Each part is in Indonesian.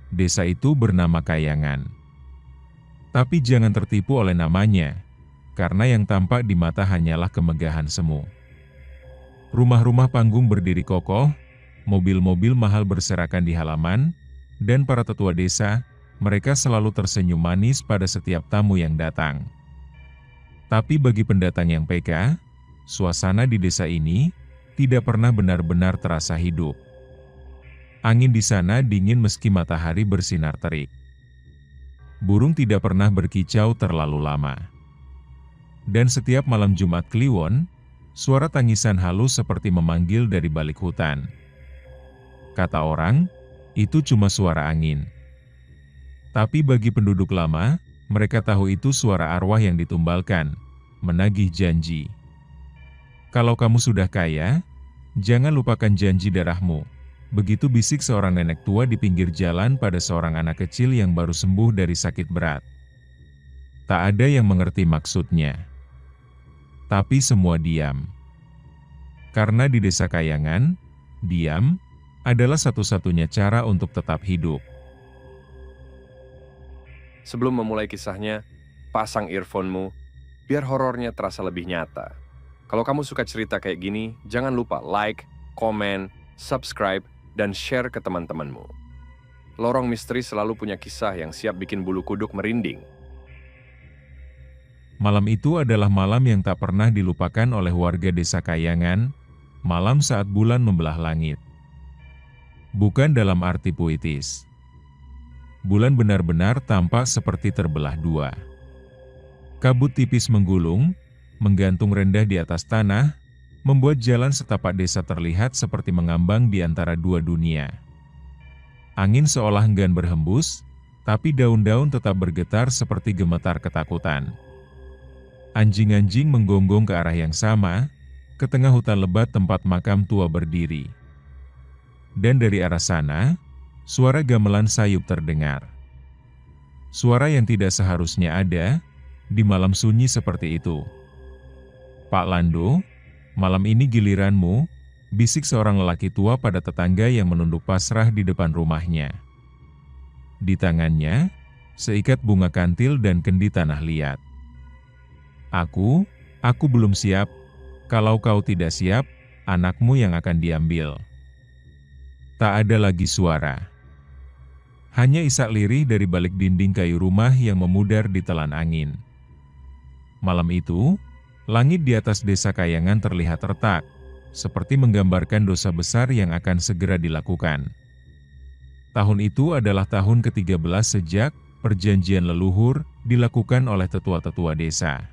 Desa itu bernama Kayangan. Tapi jangan tertipu oleh namanya, karena yang tampak di mata hanyalah kemegahan semu. Rumah-rumah panggung berdiri kokoh, mobil-mobil mahal berserakan di halaman, dan para tetua desa, mereka selalu tersenyum manis pada setiap tamu yang datang. Tapi bagi pendatang yang peka, suasana di desa ini tidak pernah benar-benar terasa hidup. Angin di sana dingin meski matahari bersinar terik. Burung tidak pernah berkicau terlalu lama. Dan setiap malam Jumat Kliwon, suara tangisan halus seperti memanggil dari balik hutan. Kata orang, itu cuma suara angin. Tapi bagi penduduk lama, mereka tahu itu suara arwah yang ditumbalkan, menagih janji. Kalau kamu sudah kaya, jangan lupakan janji darahmu. Begitu bisik seorang nenek tua di pinggir jalan pada seorang anak kecil yang baru sembuh dari sakit berat. Tak ada yang mengerti maksudnya. Tapi semua diam. Karena di desa Kayangan, diam adalah satu-satunya cara untuk tetap hidup. Sebelum memulai kisahnya, pasang earphone-mu, biar horornya terasa lebih nyata. Kalau kamu suka cerita kayak gini, jangan lupa like, komen, subscribe, dan share ke teman-temanmu. Lorong Misteri selalu punya kisah yang siap bikin bulu kuduk merinding. Malam itu adalah malam yang tak pernah dilupakan oleh warga desa Kayangan, malam saat bulan membelah langit. Bukan dalam arti puitis. Bulan benar-benar tampak seperti terbelah dua. Kabut tipis menggulung, menggantung rendah di atas tanah, membuat jalan setapak desa terlihat seperti mengambang di antara dua dunia. Angin seolah enggan berhembus, tapi daun-daun tetap bergetar seperti gemetar ketakutan. Anjing-anjing menggonggong ke arah yang sama, ke tengah hutan lebat tempat makam tua berdiri. Dan dari arah sana, suara gamelan sayup terdengar. Suara yang tidak seharusnya ada di malam sunyi seperti itu. "Pak Lando, malam ini giliranmu," bisik seorang lelaki tua pada tetangga yang menunduk pasrah di depan rumahnya. Di tangannya, seikat bunga kantil dan kendi tanah liat. Aku belum siap. Kalau kau tidak siap, anakmu yang akan diambil." Tak ada lagi suara. Hanya isak lirih dari balik dinding kayu rumah yang memudar di telan angin. Malam itu, langit di atas desa Kayangan terlihat retak, seperti menggambarkan dosa besar yang akan segera dilakukan. Tahun itu adalah tahun ke-13 sejak perjanjian leluhur dilakukan oleh tetua-tetua desa.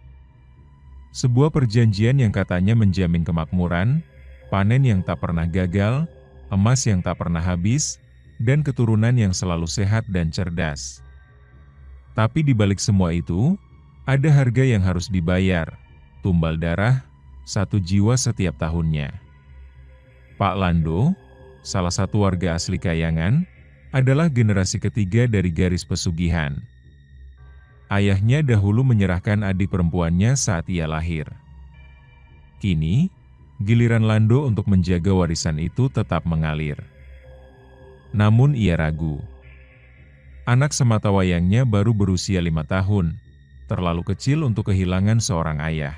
Sebuah perjanjian yang katanya menjamin kemakmuran, panen yang tak pernah gagal, emas yang tak pernah habis, dan keturunan yang selalu sehat dan cerdas. Tapi di balik semua itu, ada harga yang harus dibayar, tumbal darah, 1 jiwa setiap tahunnya. Pak Lando, salah satu warga asli Kayangan, adalah generasi ketiga dari garis pesugihan. Ayahnya dahulu menyerahkan adik perempuannya saat ia lahir. Kini, giliran Lando untuk menjaga warisan itu tetap mengalir. Namun ia ragu. Anak sematawayangnya baru berusia 5 tahun, terlalu kecil untuk kehilangan seorang ayah.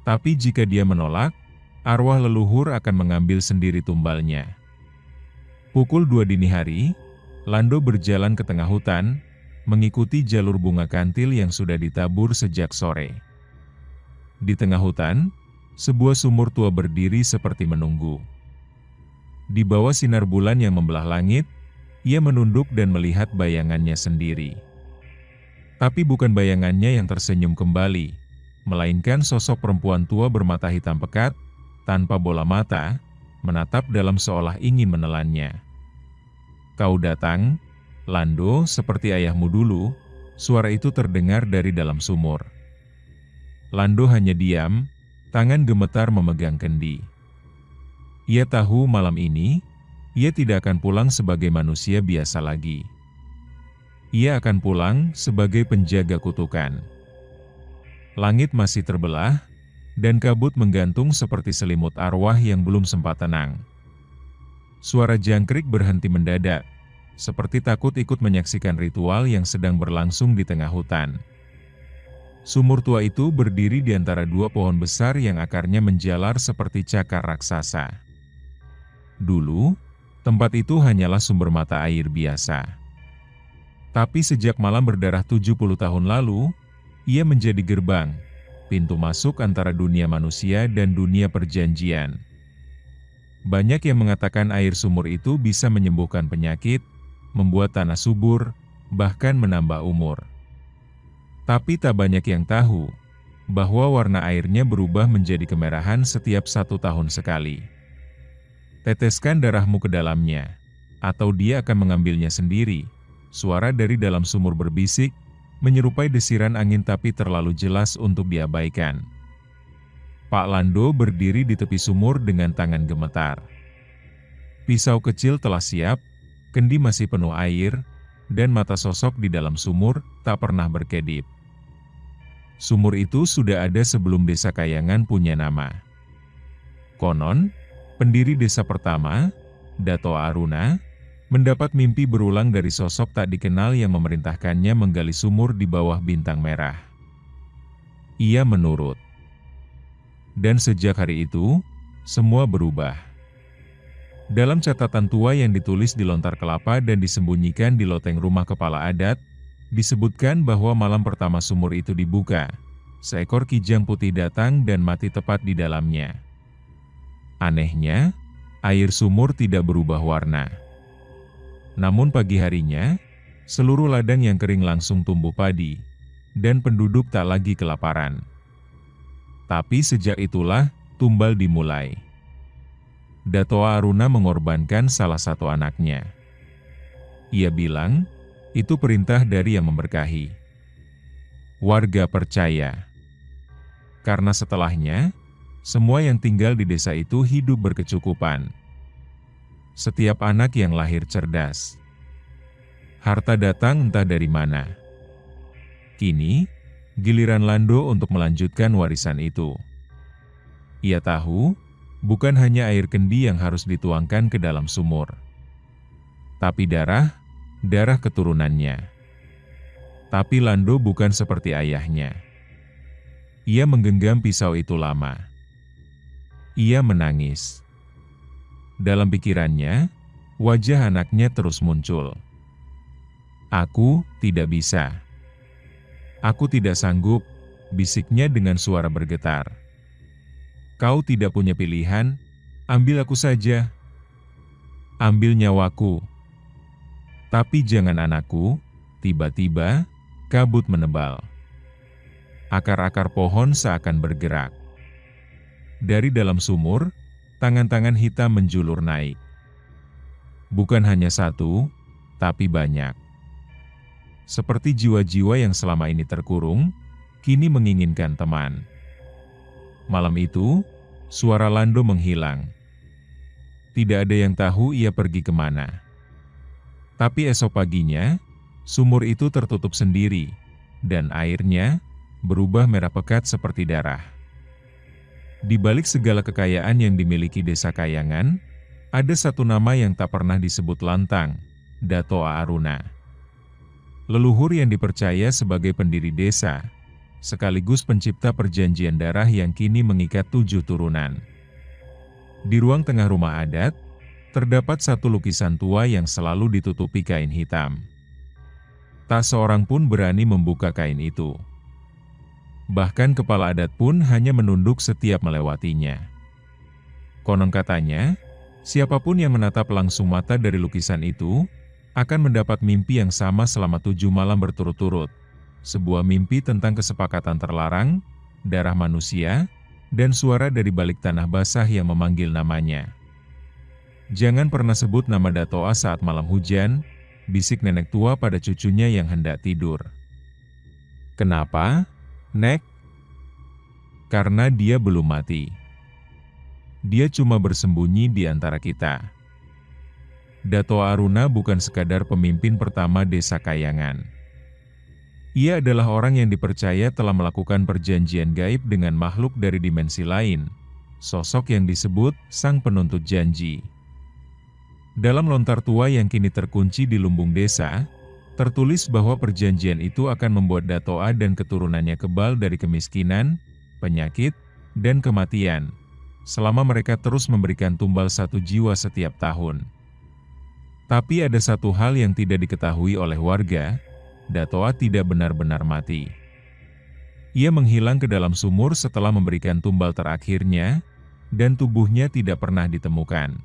Tapi jika dia menolak, arwah leluhur akan mengambil sendiri tumbalnya. Pukul 2 dini hari, Lando berjalan ke tengah hutan, mengikuti jalur bunga kantil yang sudah ditabur sejak sore. Di tengah hutan, sebuah sumur tua berdiri seperti menunggu. Di bawah sinar bulan yang membelah langit, ia menunduk dan melihat bayangannya sendiri. Tapi bukan bayangannya yang tersenyum kembali, melainkan sosok perempuan tua bermata hitam pekat, tanpa bola mata, menatap dalam seolah ingin menelannya. "Kau datang, Lando, seperti ayahmu dulu," suara itu terdengar dari dalam sumur. Lando hanya diam, tangan gemetar memegang kendi. Ia tahu malam ini, ia tidak akan pulang sebagai manusia biasa lagi. Ia akan pulang sebagai penjaga kutukan. Langit masih terbelah, dan kabut menggantung seperti selimut arwah yang belum sempat tenang. Suara jangkrik berhenti mendadak, seperti takut ikut menyaksikan ritual yang sedang berlangsung di tengah hutan. Sumur tua itu berdiri di antara dua pohon besar yang akarnya menjalar seperti cakar raksasa. Dulu, tempat itu hanyalah sumber mata air biasa. Tapi sejak malam berdarah 70 tahun lalu, ia menjadi gerbang, pintu masuk antara dunia manusia dan dunia perjanjian. Banyak yang mengatakan air sumur itu bisa menyembuhkan penyakit, membuat tanah subur, bahkan menambah umur. Tapi tak banyak yang tahu bahwa warna airnya berubah menjadi kemerahan setiap 1 tahun sekali. Teteskan darahmu ke dalamnya, atau dia akan mengambilnya sendiri. Suara dari dalam sumur berbisik, menyerupai desiran angin tapi terlalu jelas untuk diabaikan. Pak Lando berdiri di tepi sumur dengan tangan gemetar. Pisau kecil telah siap, kendi masih penuh air, dan mata sosok di dalam sumur tak pernah berkedip. Sumur itu sudah ada sebelum Desa Kayangan punya nama. Konon, pendiri desa pertama, Dato' Aruna, mendapat mimpi berulang dari sosok tak dikenal yang memerintahkannya menggali sumur di bawah bintang merah. Ia menurut. Dan sejak hari itu, semua berubah. Dalam catatan tua yang ditulis di lontar kelapa dan disembunyikan di loteng rumah kepala adat, disebutkan bahwa malam pertama sumur itu dibuka, seekor kijang putih datang dan mati tepat di dalamnya. Anehnya, air sumur tidak berubah warna. Namun pagi harinya, seluruh ladang yang kering langsung tumbuh padi, dan penduduk tak lagi kelaparan. Tapi sejak itulah, tumbal dimulai. Dato' Aruna mengorbankan salah satu anaknya. Ia bilang, itu perintah dari Yang Memberkahi. Warga percaya. Karena setelahnya, semua yang tinggal di desa itu hidup berkecukupan. Setiap anak yang lahir cerdas. Harta datang entah dari mana. Kini, giliran Lando untuk melanjutkan warisan itu. Ia tahu, bukan hanya air kendi yang harus dituangkan ke dalam sumur, tapi darah keturunannya. Tapi Lando bukan seperti ayahnya. Ia menggenggam pisau itu lama. Ia menangis. Dalam pikirannya, wajah anaknya terus muncul. Aku tidak bisa. Aku tidak sanggup, bisiknya dengan suara bergetar. Kau tidak punya pilihan, ambil aku saja. Ambil nyawaku. Tapi jangan anakku. Tiba-tiba, kabut menebal. Akar-akar pohon seakan bergerak. Dari dalam sumur, tangan-tangan hitam menjulur naik. Bukan hanya satu, tapi banyak. Seperti jiwa-jiwa yang selama ini terkurung, kini menginginkan teman. Malam itu, suara Lando menghilang. Tidak ada yang tahu ia pergi kemana. Tapi esok paginya, sumur itu tertutup sendiri, dan airnya berubah merah pekat seperti darah. Di balik segala kekayaan yang dimiliki Desa Kayangan, ada satu nama yang tak pernah disebut lantang, Dato' Aruna. Leluhur yang dipercaya sebagai pendiri desa, sekaligus pencipta perjanjian darah yang kini mengikat 7 turunan. Di ruang tengah rumah adat, terdapat satu lukisan tua yang selalu ditutupi kain hitam. Tak seorang pun berani membuka kain itu. Bahkan kepala adat pun hanya menunduk setiap melewatinya. Konon katanya, siapapun yang menatap langsung mata dari lukisan itu, akan mendapat mimpi yang sama selama 7 malam berturut-turut. Sebuah mimpi tentang kesepakatan terlarang, darah manusia, dan suara dari balik tanah basah yang memanggil namanya. Jangan pernah sebut nama Dato'a saat malam hujan, bisik nenek tua pada cucunya yang hendak tidur. Kenapa, Nek? Karena dia belum mati. Dia cuma bersembunyi di antara kita. Dato' Aruna bukan sekadar pemimpin pertama Desa Kayangan. Ia adalah orang yang dipercaya telah melakukan perjanjian gaib dengan makhluk dari dimensi lain, sosok yang disebut Sang Penuntut Janji. Dalam lontar tua yang kini terkunci di lumbung desa, tertulis bahwa perjanjian itu akan membuat Datoa dan keturunannya kebal dari kemiskinan, penyakit, dan kematian, selama mereka terus memberikan tumbal 1 jiwa setiap tahun. Tapi ada satu hal yang tidak diketahui oleh warga, Datoa tidak benar-benar mati. Ia menghilang ke dalam sumur setelah memberikan tumbal terakhirnya, dan tubuhnya tidak pernah ditemukan.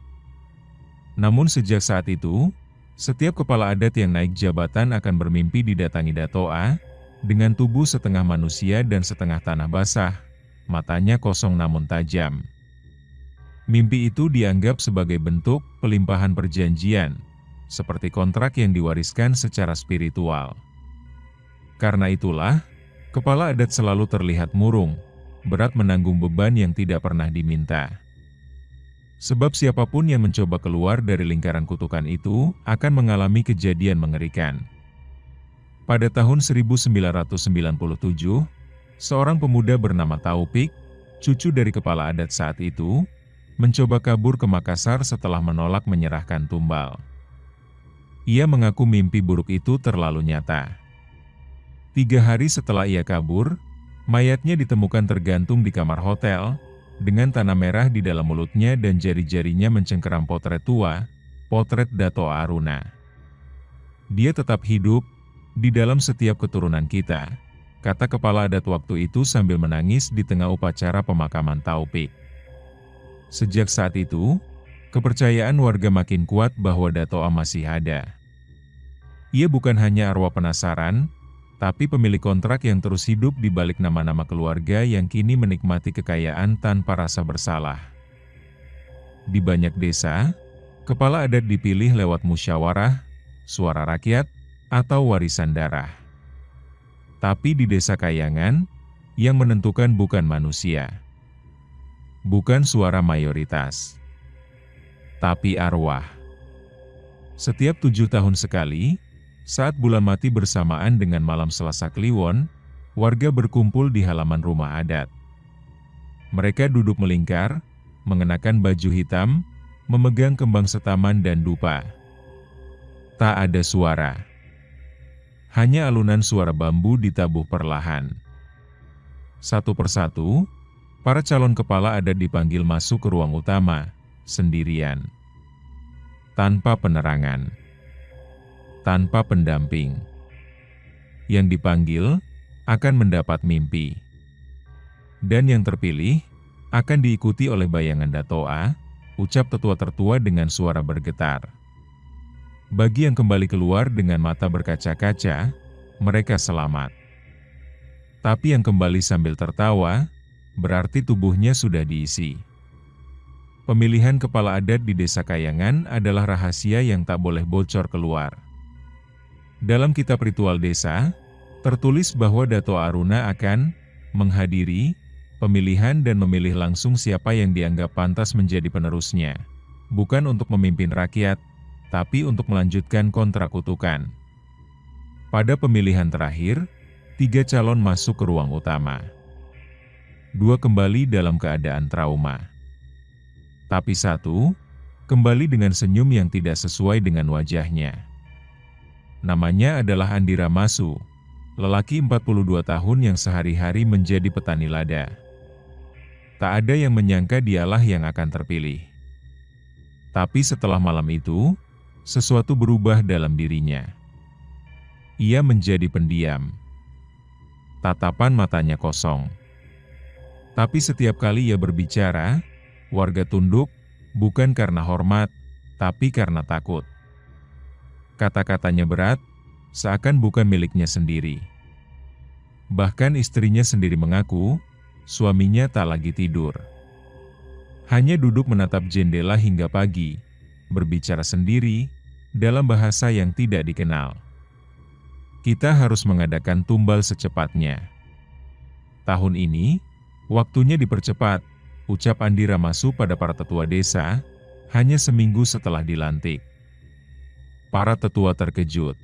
Namun sejak saat itu, setiap kepala adat yang naik jabatan akan bermimpi didatangi Datoa, dengan tubuh setengah manusia dan setengah tanah basah, matanya kosong namun tajam. Mimpi itu dianggap sebagai bentuk pelimpahan perjanjian, seperti kontrak yang diwariskan secara spiritual. Karena itulah, kepala adat selalu terlihat murung, berat menanggung beban yang tidak pernah diminta. Sebab siapapun yang mencoba keluar dari lingkaran kutukan itu akan mengalami kejadian mengerikan. Pada tahun 1997, seorang pemuda bernama Taufik, cucu dari kepala adat saat itu, mencoba kabur ke Makassar setelah menolak menyerahkan tumbal. Ia mengaku mimpi buruk itu terlalu nyata. 3 hari setelah ia kabur, mayatnya ditemukan tergantung di kamar hotel, dengan tanah merah di dalam mulutnya dan jari-jarinya mencengkeram potret tua, potret Datoa Aruna. Dia tetap hidup di dalam setiap keturunan kita, kata kepala adat waktu itu sambil menangis di tengah upacara pemakaman Taufik. Sejak saat itu, kepercayaan warga makin kuat bahwa Datoa masih ada. Ia bukan hanya arwah penasaran, tapi pemilik kontrak yang terus hidup di balik nama-nama keluarga yang kini menikmati kekayaan tanpa rasa bersalah. Di banyak desa, kepala adat dipilih lewat musyawarah, suara rakyat, atau warisan darah. Tapi di Desa Kayangan, yang menentukan bukan manusia. Bukan suara mayoritas, tapi arwah. Setiap 7 tahun sekali, saat bulan mati bersamaan dengan malam Selasa Kliwon, warga berkumpul di halaman rumah adat. Mereka duduk melingkar, mengenakan baju hitam, memegang kembang setaman dan dupa. Tak ada suara. Hanya alunan suara bambu ditabuh perlahan. Satu persatu, para calon kepala adat dipanggil masuk ke ruang utama, sendirian. Tanpa penerangan. Tanpa pendamping. Yang dipanggil akan mendapat mimpi. Dan yang terpilih akan diikuti oleh bayangan Datoa, ucap tetua tertua dengan suara bergetar. Bagi yang kembali keluar dengan mata berkaca-kaca, mereka selamat. Tapi yang kembali sambil tertawa, berarti tubuhnya sudah diisi. Pemilihan kepala adat di Desa Kayangan adalah rahasia yang tak boleh bocor keluar. Dalam kitab ritual desa, tertulis bahwa Datoa Aruna akan menghadiri pemilihan dan memilih langsung siapa yang dianggap pantas menjadi penerusnya, bukan untuk memimpin rakyat, tapi untuk melanjutkan kontrak kutukan. Pada pemilihan terakhir, 3 calon masuk ke ruang utama. 2 kembali dalam keadaan trauma. Tapi 1 kembali dengan senyum yang tidak sesuai dengan wajahnya. Namanya adalah Andi Ramasu, lelaki 42 tahun yang sehari-hari menjadi petani lada. Tak ada yang menyangka dialah yang akan terpilih. Tapi setelah malam itu, sesuatu berubah dalam dirinya. Ia menjadi pendiam. Tatapan matanya kosong. Tapi setiap kali ia berbicara, warga tunduk, bukan karena hormat, tapi karena takut. Kata-katanya berat, seakan bukan miliknya sendiri. Bahkan istrinya sendiri mengaku, suaminya tak lagi tidur. Hanya duduk menatap jendela hingga pagi, berbicara sendiri, dalam bahasa yang tidak dikenal. Kita harus mengadakan tumbal secepatnya. Tahun ini, waktunya dipercepat, ucap Andi Ramasu pada para tetua desa, hanya seminggu setelah dilantik. Para tetua terkejut.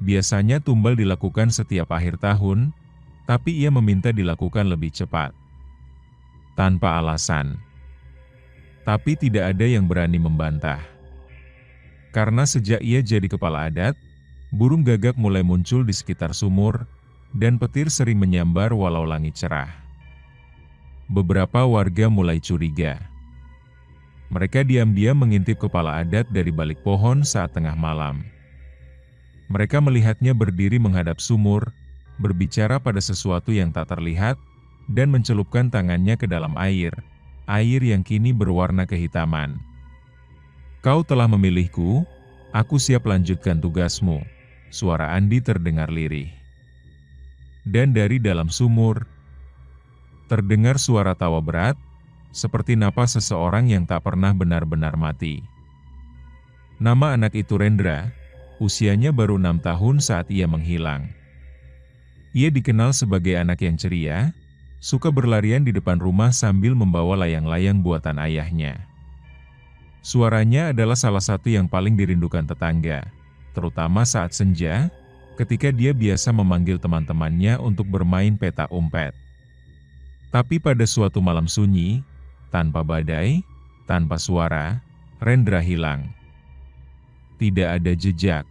Biasanya tumbal dilakukan setiap akhir tahun, tapi ia meminta dilakukan lebih cepat. Tanpa alasan. Tapi tidak ada yang berani membantah. Karena sejak ia jadi kepala adat, burung gagak mulai muncul di sekitar sumur, dan petir sering menyambar walau langit cerah. Beberapa warga mulai curiga. Mereka diam-diam mengintip kepala adat dari balik pohon saat tengah malam. Mereka melihatnya berdiri menghadap sumur, berbicara pada sesuatu yang tak terlihat, dan mencelupkan tangannya ke dalam air yang kini berwarna kehitaman. "Kau telah memilihku, aku siap lanjutkan tugasmu," suara Andi terdengar lirih. Dan dari dalam sumur, terdengar suara tawa berat, seperti napas seseorang yang tak pernah benar-benar mati. Nama anak itu Rendra, usianya baru 6 tahun saat ia menghilang. Ia dikenal sebagai anak yang ceria, suka berlarian di depan rumah sambil membawa layang-layang buatan ayahnya. Suaranya adalah salah satu yang paling dirindukan tetangga, terutama saat senja, ketika dia biasa memanggil teman-temannya untuk bermain petak umpet. Tapi pada suatu malam sunyi, tanpa badai, tanpa suara, Rendra hilang. Tidak ada jejak,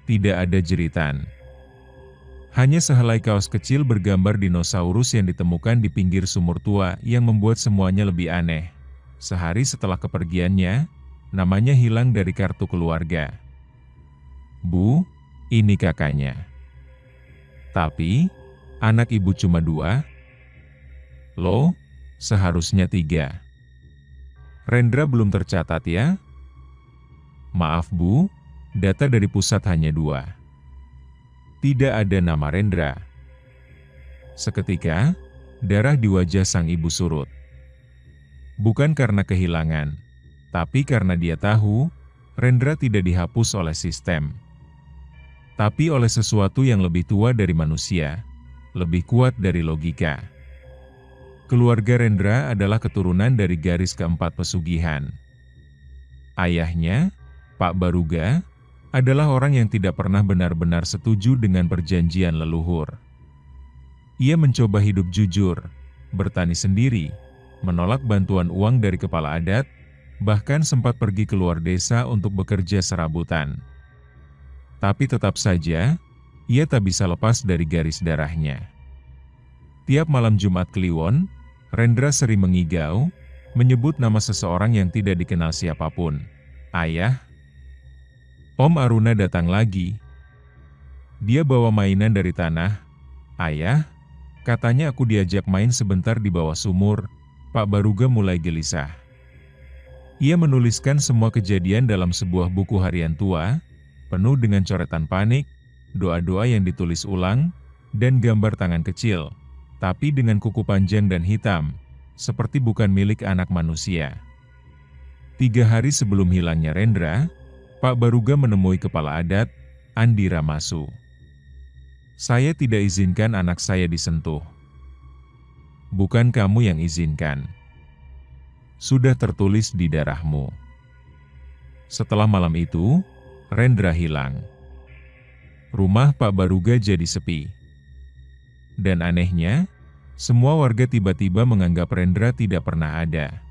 tidak ada jeritan. Hanya sehelai kaos kecil bergambar dinosaurus yang ditemukan di pinggir sumur tua yang membuat semuanya lebih aneh. Sehari setelah kepergiannya, namanya hilang dari kartu keluarga. "Bu, ini kakaknya." Tapi, anak ibu cuma 2. "Loh, seharusnya 3. Rendra belum tercatat ya?" "Maaf Bu, data dari pusat hanya 2. Tidak ada nama Rendra." Seketika, darah di wajah sang ibu surut. Bukan karena kehilangan, tapi karena dia tahu, Rendra tidak dihapus oleh sistem. Tapi oleh sesuatu yang lebih tua dari manusia, lebih kuat dari logika. Keluarga Rendra adalah keturunan dari garis keempat pesugihan. Ayahnya, Pak Baruga, adalah orang yang tidak pernah benar-benar setuju dengan perjanjian leluhur. Ia mencoba hidup jujur, bertani sendiri, menolak bantuan uang dari kepala adat, bahkan sempat pergi keluar desa untuk bekerja serabutan. Tapi tetap saja, ia tak bisa lepas dari garis darahnya. Tiap malam Jumat Kliwon, Rendra sering mengigau, menyebut nama seseorang yang tidak dikenal siapapun. "Ayah." Om Aruna datang lagi. Dia bawa mainan dari tanah. "Ayah, katanya aku diajak main sebentar di bawah sumur." Pak Baruga mulai gelisah. Ia menuliskan semua kejadian dalam sebuah buku harian tua, penuh dengan coretan panik, doa-doa yang ditulis ulang, dan gambar tangan kecil, tapi dengan kuku panjang dan hitam, seperti bukan milik anak manusia. 3 hari sebelum hilangnya Rendra, Pak Baruga menemui kepala adat, Andi Ramasu. "Saya tidak izinkan anak saya disentuh." "Bukan kamu yang izinkan. Sudah tertulis di darahmu." Setelah malam itu, Rendra hilang. Rumah Pak Baruga jadi sepi. Dan anehnya, semua warga tiba-tiba menganggap Rendra tidak pernah ada.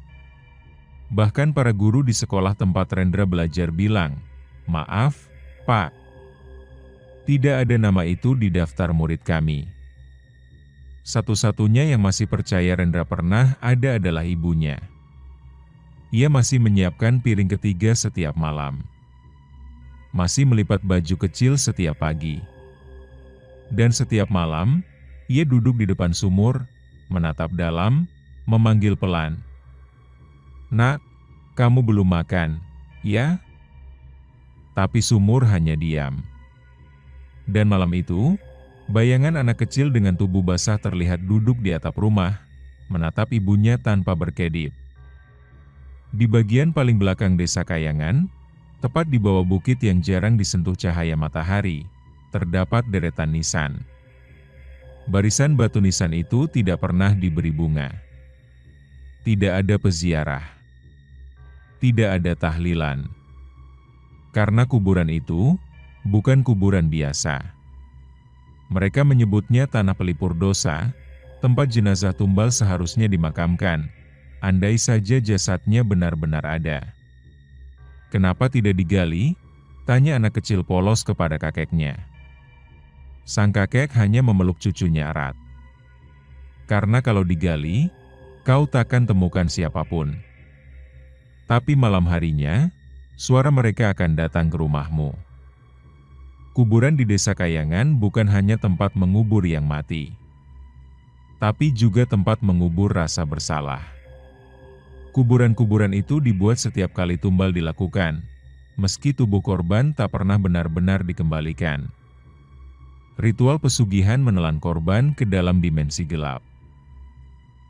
Bahkan para guru di sekolah tempat Rendra belajar bilang, "Maaf, Pak. Tidak ada nama itu di daftar murid kami." Satu-satunya yang masih percaya Rendra pernah ada adalah ibunya. Ia masih menyiapkan piring ketiga setiap malam. Masih melipat baju kecil setiap pagi. Dan setiap malam, ia duduk di depan sumur, menatap dalam, memanggil pelan, "Nak, kamu belum makan, ya?" Tapi sumur hanya diam. Dan malam itu, bayangan anak kecil dengan tubuh basah terlihat duduk di atap rumah, menatap ibunya tanpa berkedip. Di bagian paling belakang desa Kayangan, tepat di bawah bukit yang jarang disentuh cahaya matahari, terdapat deretan nisan. Barisan batu nisan itu tidak pernah diberi bunga. Tidak ada peziarah. Tidak ada tahlilan. Karena kuburan itu bukan kuburan biasa. Mereka menyebutnya tanah pelipur dosa, tempat jenazah tumbal seharusnya dimakamkan, andai saja jasadnya benar-benar ada. "Kenapa tidak digali?" tanya anak kecil polos kepada kakeknya. Sang kakek hanya memeluk cucunya erat. "Karena kalau digali, kau takkan temukan siapapun. Tapi malam harinya, suara mereka akan datang ke rumahmu." Kuburan di Desa Kayangan bukan hanya tempat mengubur yang mati, tapi juga tempat mengubur rasa bersalah. Kuburan-kuburan itu dibuat setiap kali tumbal dilakukan, meski tubuh korban tak pernah benar-benar dikembalikan. Ritual pesugihan menelan korban ke dalam dimensi gelap.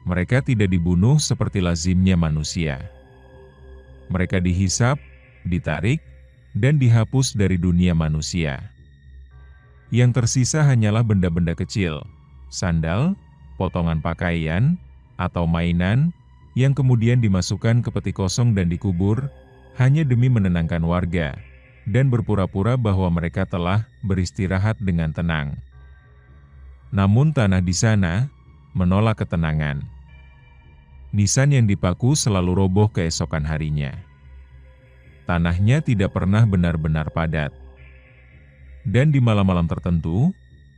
Mereka tidak dibunuh seperti lazimnya manusia. Mereka dihisap, ditarik, dan dihapus dari dunia manusia. Yang tersisa hanyalah benda-benda kecil, sandal, potongan pakaian, atau mainan, yang kemudian dimasukkan ke peti kosong dan dikubur, hanya demi menenangkan warga, dan berpura-pura bahwa mereka telah beristirahat dengan tenang. Namun tanah di sana menolak ketenangan. Nisan yang dipaku selalu roboh keesokan harinya. Tanahnya tidak pernah benar-benar padat. Dan di malam-malam tertentu,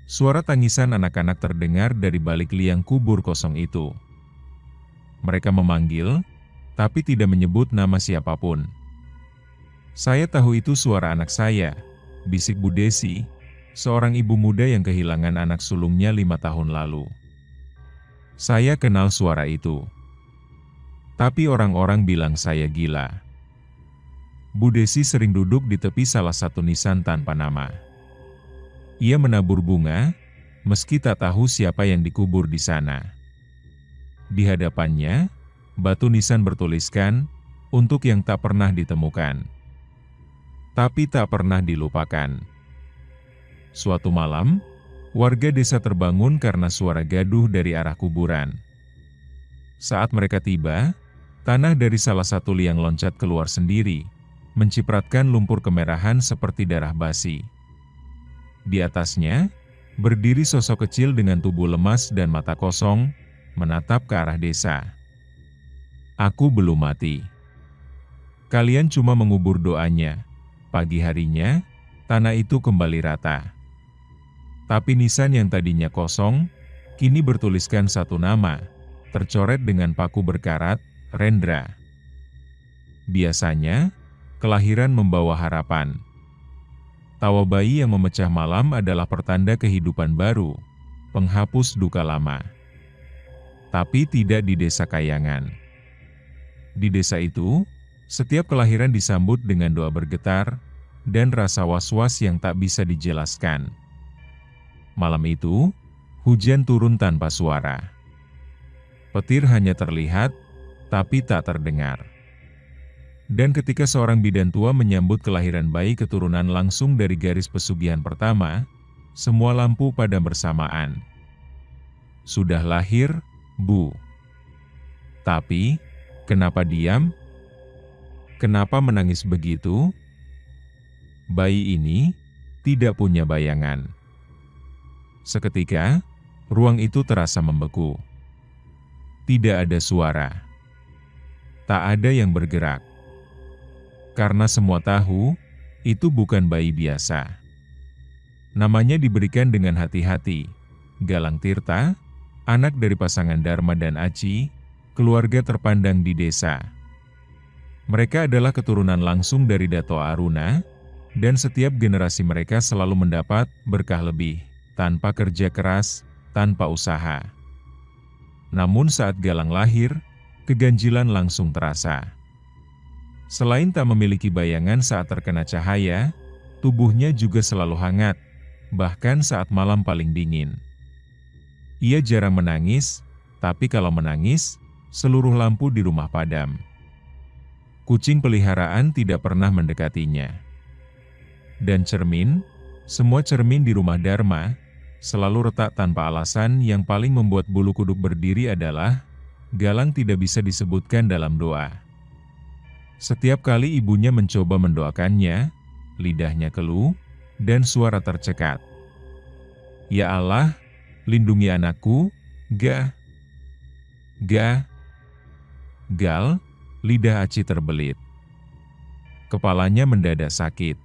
suara tangisan anak-anak terdengar dari balik liang kubur kosong itu. Mereka memanggil, tapi tidak menyebut nama siapapun. "Saya tahu itu suara anak saya," bisik Bu Desi, seorang ibu muda yang kehilangan anak sulungnya 5 tahun lalu. "Saya kenal suara itu. Tapi orang-orang bilang saya gila." Bu Desi sering duduk di tepi salah satu nisan tanpa nama. Ia menabur bunga, meski tak tahu siapa yang dikubur di sana. Di hadapannya, batu nisan bertuliskan, "Untuk yang tak pernah ditemukan." Tapi tak pernah dilupakan. Suatu malam, warga desa terbangun karena suara gaduh dari arah kuburan. Saat mereka tiba, tanah dari salah satu liang loncat keluar sendiri, mencipratkan lumpur kemerahan seperti darah basi. Di atasnya, berdiri sosok kecil dengan tubuh lemas dan mata kosong, menatap ke arah desa. "Aku belum mati. Kalian cuma mengubur doanya." Pagi harinya, tanah itu kembali rata. Tapi nisan yang tadinya kosong, kini bertuliskan satu nama, tercoret dengan paku berkarat, Rendra. Biasanya, kelahiran membawa harapan. Tawa bayi yang memecah malam adalah pertanda kehidupan baru, penghapus duka lama. Tapi tidak di Desa Kayangan. Di desa itu, setiap kelahiran disambut dengan doa bergetar, dan rasa was-was yang tak bisa dijelaskan. Malam itu, hujan turun tanpa suara. Petir hanya terlihat, tapi tak terdengar. Dan ketika seorang bidan tua menyambut kelahiran bayi keturunan langsung dari garis pesugihan pertama, semua lampu padam bersamaan. "Sudah lahir, Bu." Tapi, kenapa diam? Kenapa menangis begitu? Bayi ini tidak punya bayangan. Seketika, ruang itu terasa membeku. Tidak ada suara. Tak ada yang bergerak. Karena semua tahu, itu bukan bayi biasa. Namanya diberikan dengan hati-hati, Galang Tirta, anak dari pasangan Dharma dan Aci, keluarga terpandang di desa. Mereka adalah keturunan langsung dari Dato Aruna, dan setiap generasi mereka selalu mendapat berkah lebih, tanpa kerja keras, tanpa usaha. Namun saat Galang lahir, keganjilan langsung terasa. Selain tak memiliki bayangan saat terkena cahaya, tubuhnya juga selalu hangat, bahkan saat malam paling dingin. Ia jarang menangis, tapi kalau menangis, seluruh lampu di rumah padam. Kucing peliharaan tidak pernah mendekatinya. Dan cermin, semua cermin di rumah Dharma, selalu retak tanpa alasan. Yang paling membuat bulu kuduk berdiri adalah, Galang tidak bisa disebutkan dalam doa. Setiap kali ibunya mencoba mendoakannya, lidahnya keluh, dan suara tercekat. "Ya Allah, lindungi anakku, Gal." Lidah Aci terbelit. Kepalanya mendadak sakit.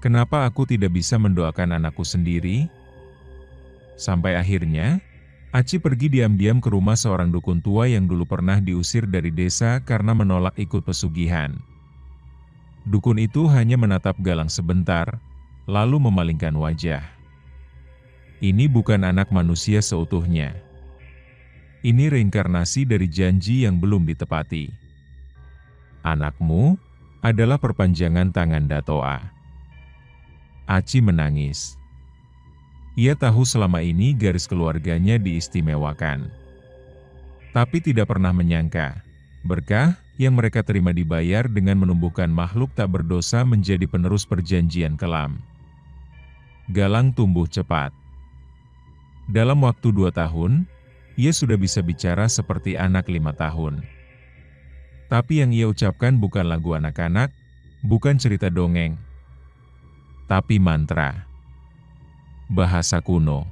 Kenapa aku tidak bisa mendoakan anakku sendiri? Sampai akhirnya, Aci pergi diam-diam ke rumah seorang dukun tua yang dulu pernah diusir dari desa karena menolak ikut pesugihan. Dukun itu hanya menatap Galang sebentar, lalu memalingkan wajah. Ini bukan anak manusia seutuhnya. Ini reinkarnasi dari janji yang belum ditepati. Anakmu adalah perpanjangan tangan Datoa. Aci menangis. Ia tahu selama ini garis keluarganya diistimewakan. Tapi tidak pernah menyangka, berkah yang mereka terima dibayar dengan menumbuhkan makhluk tak berdosa menjadi penerus perjanjian kelam. Galang tumbuh cepat. Dalam waktu 2 tahun, ia sudah bisa bicara seperti anak 5 tahun. Tapi yang ia ucapkan bukan lagu anak-anak, bukan cerita dongeng, tapi mantra. Bahasa kuno.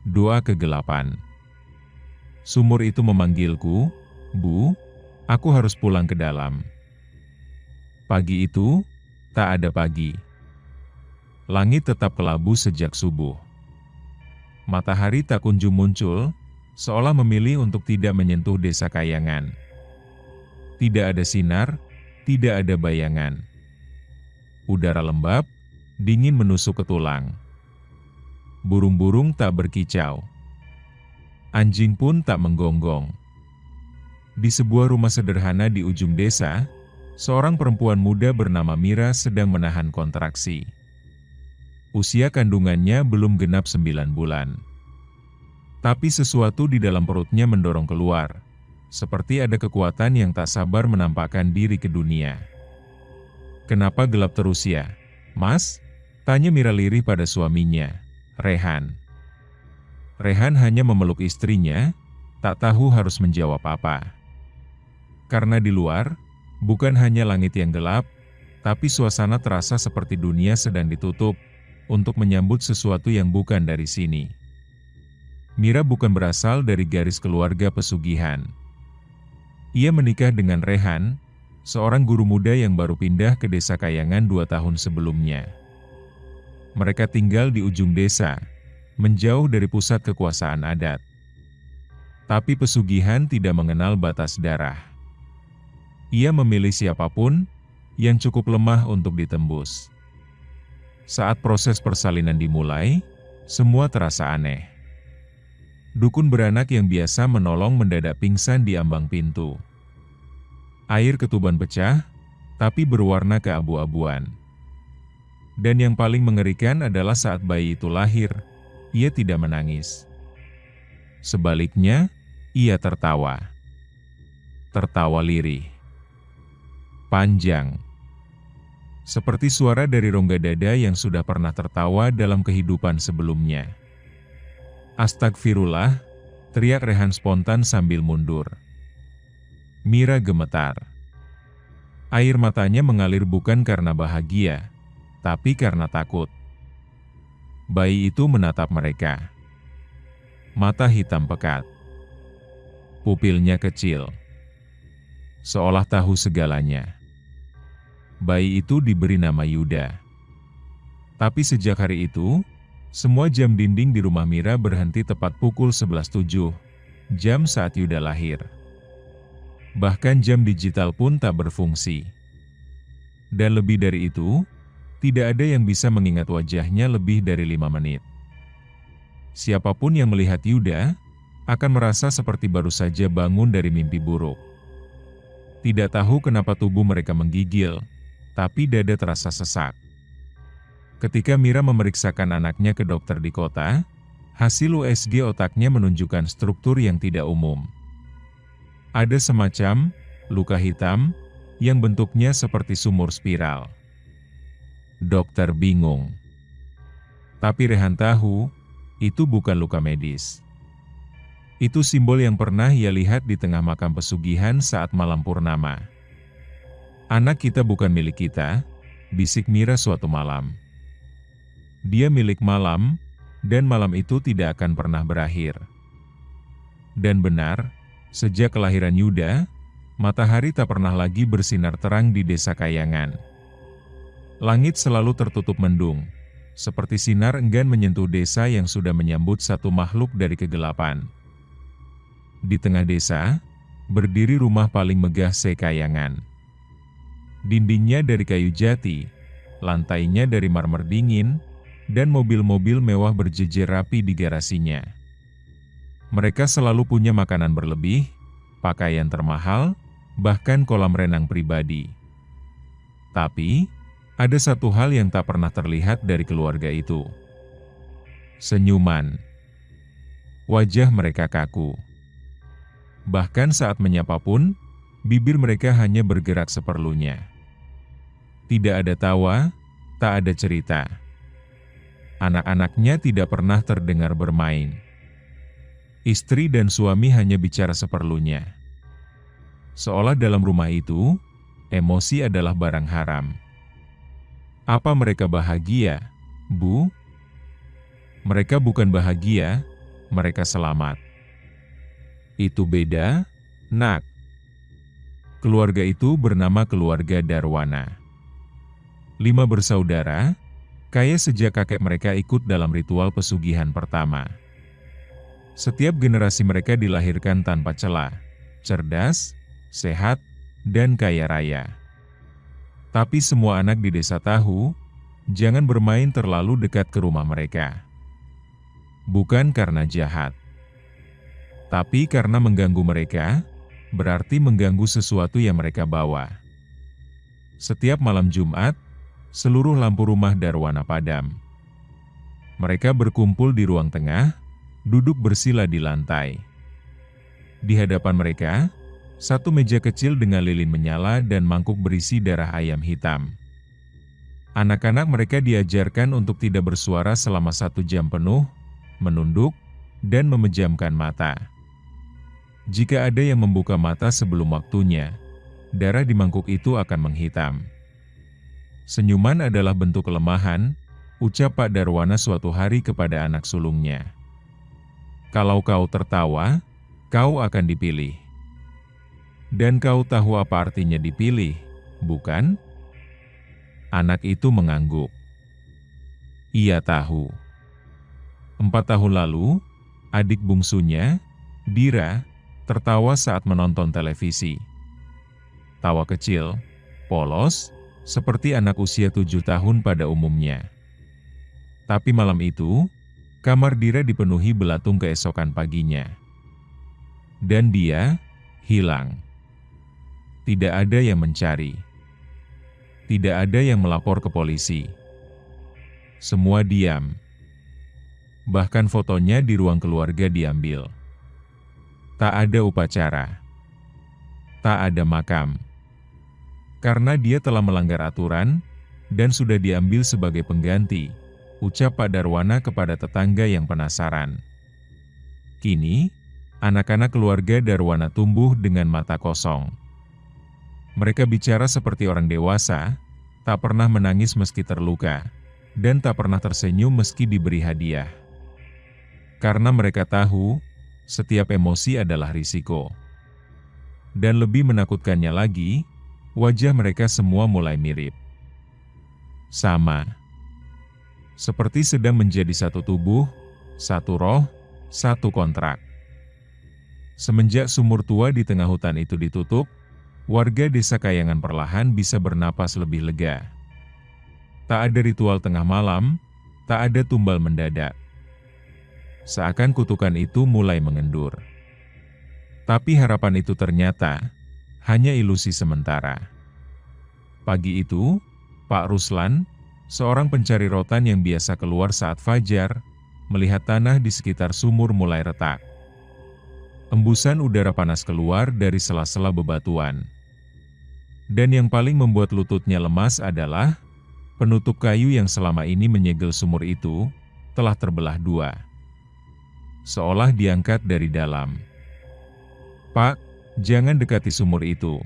Doa kegelapan. Sumur itu memanggilku, Bu, aku harus pulang ke dalam. Pagi itu, tak ada pagi. Langit tetap kelabu sejak subuh. Matahari tak kunjung muncul, seolah memilih untuk tidak menyentuh desa Kayangan. Tidak ada sinar, tidak ada bayangan. Udara lembab, dingin menusuk ke tulang. Burung-burung tak berkicau. Anjing pun tak menggonggong. Di sebuah rumah sederhana di ujung desa, seorang perempuan muda bernama Mira sedang menahan kontraksi. Usia kandungannya belum genap 9 bulan. Tapi sesuatu di dalam perutnya mendorong keluar, seperti ada kekuatan yang tak sabar menampakkan diri ke dunia. Kenapa gelap terus ya, Mas? Tanya Mira lirih pada suaminya, Rehan. Rehan hanya memeluk istrinya, tak tahu harus menjawab apa. Karena di luar, bukan hanya langit yang gelap, tapi suasana terasa seperti dunia sedang ditutup, untuk menyambut sesuatu yang bukan dari sini. Mira bukan berasal dari garis keluarga pesugihan. Ia menikah dengan Rehan, seorang guru muda yang baru pindah ke desa Kayangan 2 tahun sebelumnya. Mereka tinggal di ujung desa, menjauh dari pusat kekuasaan adat. Tapi pesugihan tidak mengenal batas darah. Ia memilih siapapun yang cukup lemah untuk ditembus. Saat proses persalinan dimulai, semua terasa aneh. Dukun beranak yang biasa menolong mendadak pingsan di ambang pintu. Air ketuban pecah, tapi berwarna keabu-abuan. Dan yang paling mengerikan adalah saat bayi itu lahir, ia tidak menangis. Sebaliknya, ia tertawa. Tertawa lirih. Panjang. Seperti suara dari rongga dada yang sudah pernah tertawa dalam kehidupan sebelumnya. Astagfirullah, teriak Rehan spontan sambil mundur. Mira gemetar. Air matanya mengalir bukan karena bahagia, tapi karena takut. Bayi itu menatap mereka. Mata hitam pekat. Pupilnya kecil. Seolah tahu segalanya. Bayi itu diberi nama Yuda. Tapi sejak hari itu, semua jam dinding di rumah Mira berhenti tepat pukul 11.07, jam saat Yuda lahir. Bahkan jam digital pun tak berfungsi. Dan lebih dari itu, tidak ada yang bisa mengingat wajahnya lebih dari 5 menit. Siapapun yang melihat Yuda, akan merasa seperti baru saja bangun dari mimpi buruk. Tidak tahu kenapa tubuh mereka menggigil, tapi dada terasa sesak. Ketika Mira memeriksakan anaknya ke dokter di kota, hasil USG otaknya menunjukkan struktur yang tidak umum. Ada semacam luka hitam yang bentuknya seperti sumur spiral. Dokter bingung. Tapi Rehan tahu, itu bukan luka medis. Itu simbol yang pernah ia lihat di tengah makam pesugihan saat malam purnama. Anak kita bukan milik kita, bisik Mira suatu malam. Dia milik malam, dan malam itu tidak akan pernah berakhir. Dan benar, sejak kelahiran Yuda, Matahari tak pernah lagi bersinar terang di desa Kayangan. Langit selalu tertutup mendung, seperti sinar enggan menyentuh desa yang sudah menyambut satu makhluk dari kegelapan. Di tengah desa, berdiri rumah paling megah se-Kayangan. Dindingnya dari kayu jati, lantainya dari marmer dingin, dan mobil-mobil mewah berjejer rapi di garasinya. Mereka selalu punya makanan berlebih, pakaian termahal, bahkan kolam renang pribadi. Tapi, ada satu hal yang tak pernah terlihat dari keluarga itu. Senyuman. Wajah mereka kaku. Bahkan saat menyapa pun, bibir mereka hanya bergerak seperlunya. Tidak ada tawa, tak ada cerita. Anak-anaknya tidak pernah terdengar bermain. Istri dan suami hanya bicara seperlunya. Seolah dalam rumah itu, emosi adalah barang haram. Apa mereka bahagia, Bu? Mereka bukan bahagia, mereka selamat. Itu beda, Nak. Keluarga itu bernama keluarga Darwana. 5 bersaudara, kaya sejak kakek mereka ikut dalam ritual pesugihan pertama. Setiap generasi mereka dilahirkan tanpa celah, cerdas, sehat, dan kaya raya. Tapi semua anak di desa tahu, jangan bermain terlalu dekat ke rumah mereka. Bukan karena jahat, tapi karena mengganggu mereka, berarti mengganggu sesuatu yang mereka bawa. Setiap malam Jumat, seluruh lampu rumah Darwana padam. Mereka berkumpul di ruang tengah, duduk bersila di lantai. Di hadapan mereka, satu meja kecil dengan lilin menyala dan mangkuk berisi darah ayam hitam. Anak-anak mereka diajarkan untuk tidak bersuara selama 1 jam penuh, menunduk, dan memejamkan mata. Jika ada yang membuka mata sebelum waktunya, darah di mangkuk itu akan menghitam. Senyuman adalah bentuk kelemahan, ucap Pak Darwana suatu hari kepada anak sulungnya. Kalau kau tertawa, kau akan dipilih. Dan kau tahu apa artinya dipilih, bukan? Anak itu mengangguk. Ia tahu. 4 tahun lalu, adik bungsunya, Dira, tertawa saat menonton televisi. Tawa kecil, polos, seperti anak usia 7 tahun pada umumnya. Tapi malam itu, kamar Dira dipenuhi belatung keesokan paginya. Dan dia hilang. Tidak ada yang mencari. Tidak ada yang melapor ke polisi. Semua diam. Bahkan fotonya di ruang keluarga diambil. Tak ada upacara. Tak ada makam. Karena dia telah melanggar aturan, dan sudah diambil sebagai pengganti, ucap Pak Darwana kepada tetangga yang penasaran. Kini, anak-anak keluarga Darwana tumbuh dengan mata kosong. Mereka bicara seperti orang dewasa, tak pernah menangis meski terluka, dan tak pernah tersenyum meski diberi hadiah. Karena mereka tahu, setiap emosi adalah risiko. Dan lebih menakutkannya lagi, wajah mereka semua mulai mirip. Sama. Seperti sedang menjadi satu tubuh, satu roh, satu kontrak. Semenjak sumur tua di tengah hutan itu ditutup, warga desa Kayangan perlahan bisa bernapas lebih lega. Tak ada ritual tengah malam, tak ada tumbal mendadak. Seakan kutukan itu mulai mengendur. Tapi harapan itu ternyata hanya ilusi sementara. Pagi itu, Pak Ruslan, seorang pencari rotan yang biasa keluar saat fajar, melihat tanah di sekitar sumur mulai retak. Embusan udara panas keluar dari sela-sela bebatuan. Dan yang paling membuat lututnya lemas adalah penutup kayu yang selama ini menyegel sumur itu telah terbelah 2. Seolah diangkat dari dalam. Pak, jangan dekati sumur itu.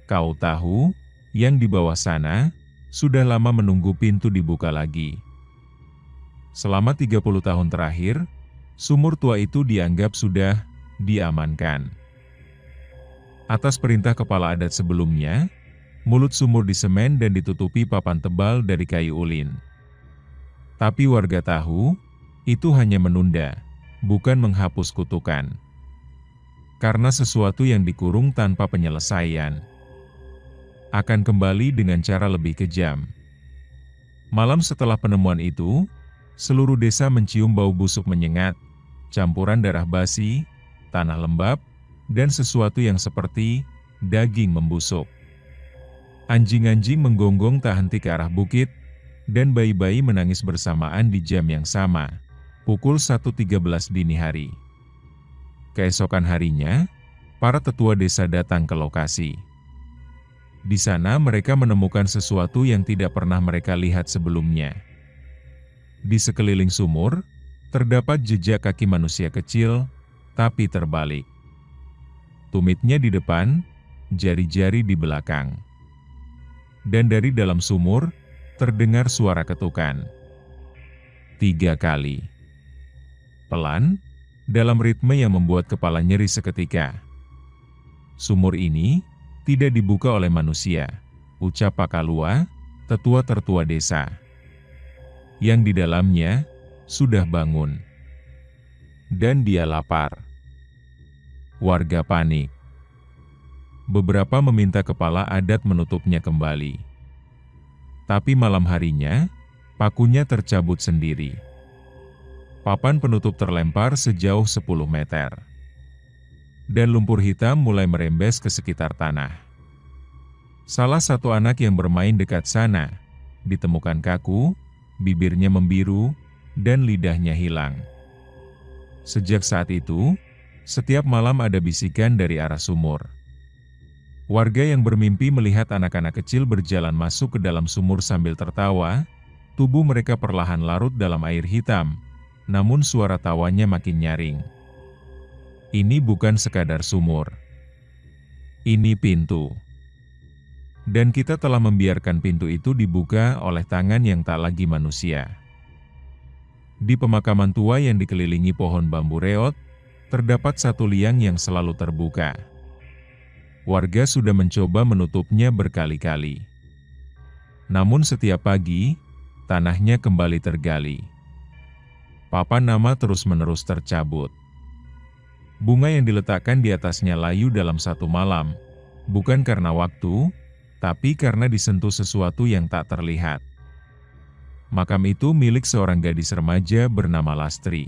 Kau tahu, yang di bawah sana sudah lama menunggu pintu dibuka lagi. Selama 30 tahun terakhir, sumur tua itu dianggap sudah diamankan. Atas perintah kepala adat sebelumnya, mulut sumur disemen dan ditutupi papan tebal dari kayu ulin. Tapi warga tahu, itu hanya menunda, bukan menghapus kutukan. Karena sesuatu yang dikurung tanpa penyelesaian akan kembali dengan cara lebih kejam. Malam setelah penemuan itu, seluruh desa mencium bau busuk menyengat, campuran darah basi, tanah lembab, dan sesuatu yang seperti daging membusuk. Anjing-anjing menggonggong tak henti ke arah bukit, dan bayi-bayi menangis bersamaan di jam yang sama, pukul 1.13 dini hari. Keesokan harinya, para tetua desa datang ke lokasi. Di sana mereka menemukan sesuatu yang tidak pernah mereka lihat sebelumnya. Di sekeliling sumur, terdapat jejak kaki manusia kecil, tapi terbalik. Tumitnya di depan, jari-jari di belakang. Dan dari dalam sumur, terdengar suara ketukan. 3 kali. Pelan, dalam ritme yang membuat kepala nyeri seketika. Sumur ini tidak dibuka oleh manusia, ucap Pakalua, tetua tertua desa. Yang di dalamnya sudah bangun. Dan dia lapar. Warga panik. Beberapa meminta kepala adat menutupnya kembali. Tapi malam harinya, pakunya tercabut sendiri. Papan penutup terlempar sejauh 10 meter. Dan lumpur hitam mulai merembes ke sekitar tanah. Salah satu anak yang bermain dekat sana, ditemukan kaku, bibirnya membiru, dan lidahnya hilang. Sejak saat itu, setiap malam ada bisikan dari arah sumur. Warga yang bermimpi melihat anak-anak kecil berjalan masuk ke dalam sumur sambil tertawa, tubuh mereka perlahan larut dalam air hitam, namun suara tawanya makin nyaring. Ini bukan sekadar sumur. Ini pintu. Dan kita telah membiarkan pintu itu dibuka oleh tangan yang tak lagi manusia. Di pemakaman tua yang dikelilingi pohon bambu reot, terdapat satu liang yang selalu terbuka. Warga sudah mencoba menutupnya berkali-kali. Namun setiap pagi, tanahnya kembali tergali. Papan nama terus-menerus tercabut. Bunga yang diletakkan di atasnya layu dalam satu malam, bukan karena waktu, tapi karena disentuh sesuatu yang tak terlihat. Makam itu milik seorang gadis remaja bernama Lastri.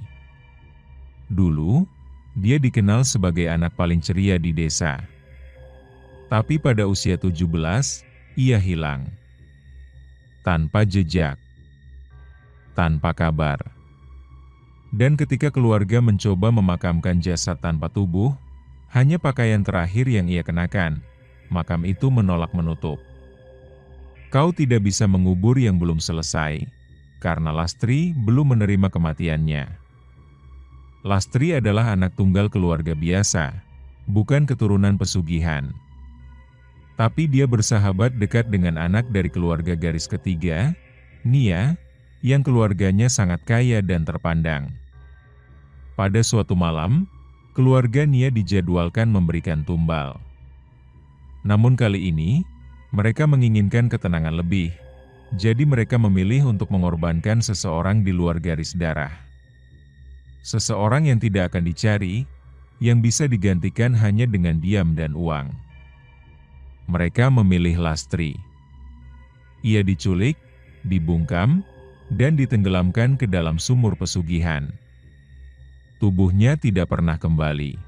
Dulu, dia dikenal sebagai anak paling ceria di desa. Tapi pada usia 17, ia hilang. Tanpa jejak. Tanpa kabar. Dan ketika keluarga mencoba memakamkan jasad tanpa tubuh, hanya pakaian terakhir yang ia kenakan, makam itu menolak menutup. Kau tidak bisa mengubur yang belum selesai, karena Lastri belum menerima kematiannya. Lastri adalah anak tunggal keluarga biasa, bukan keturunan pesugihan. Tapi dia bersahabat dekat dengan anak dari keluarga garis ketiga, Nia, yang keluarganya sangat kaya dan terpandang. Pada suatu malam, keluarga Nia dijadwalkan memberikan tumbal. Namun kali ini, mereka menginginkan ketenangan lebih, jadi mereka memilih untuk mengorbankan seseorang di luar garis darah. Seseorang yang tidak akan dicari, yang bisa digantikan hanya dengan diam dan uang. Mereka memilih Lastri. Ia diculik, dibungkam, dan ditenggelamkan ke dalam sumur pesugihan. Tubuhnya tidak pernah kembali.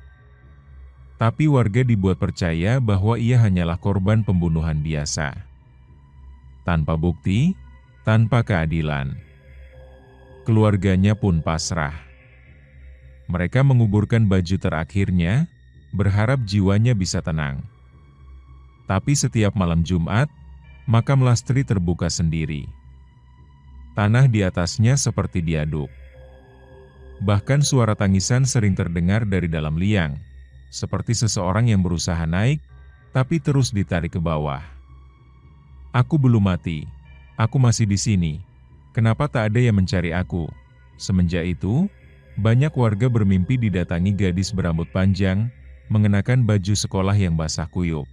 Tapi warga dibuat percaya bahwa ia hanyalah korban pembunuhan biasa. Tanpa bukti, tanpa keadilan. Keluarganya pun pasrah. Mereka menguburkan baju terakhirnya, berharap jiwanya bisa tenang. Tapi setiap malam Jumat, makam Lastri terbuka sendiri. Tanah di atasnya seperti diaduk. Bahkan suara tangisan sering terdengar dari dalam liang, seperti seseorang yang berusaha naik, tapi terus ditarik ke bawah. Aku belum mati, aku masih di sini. Kenapa tak ada yang mencari aku? Semenjak itu, banyak warga bermimpi didatangi gadis berambut panjang, mengenakan baju sekolah yang basah kuyup.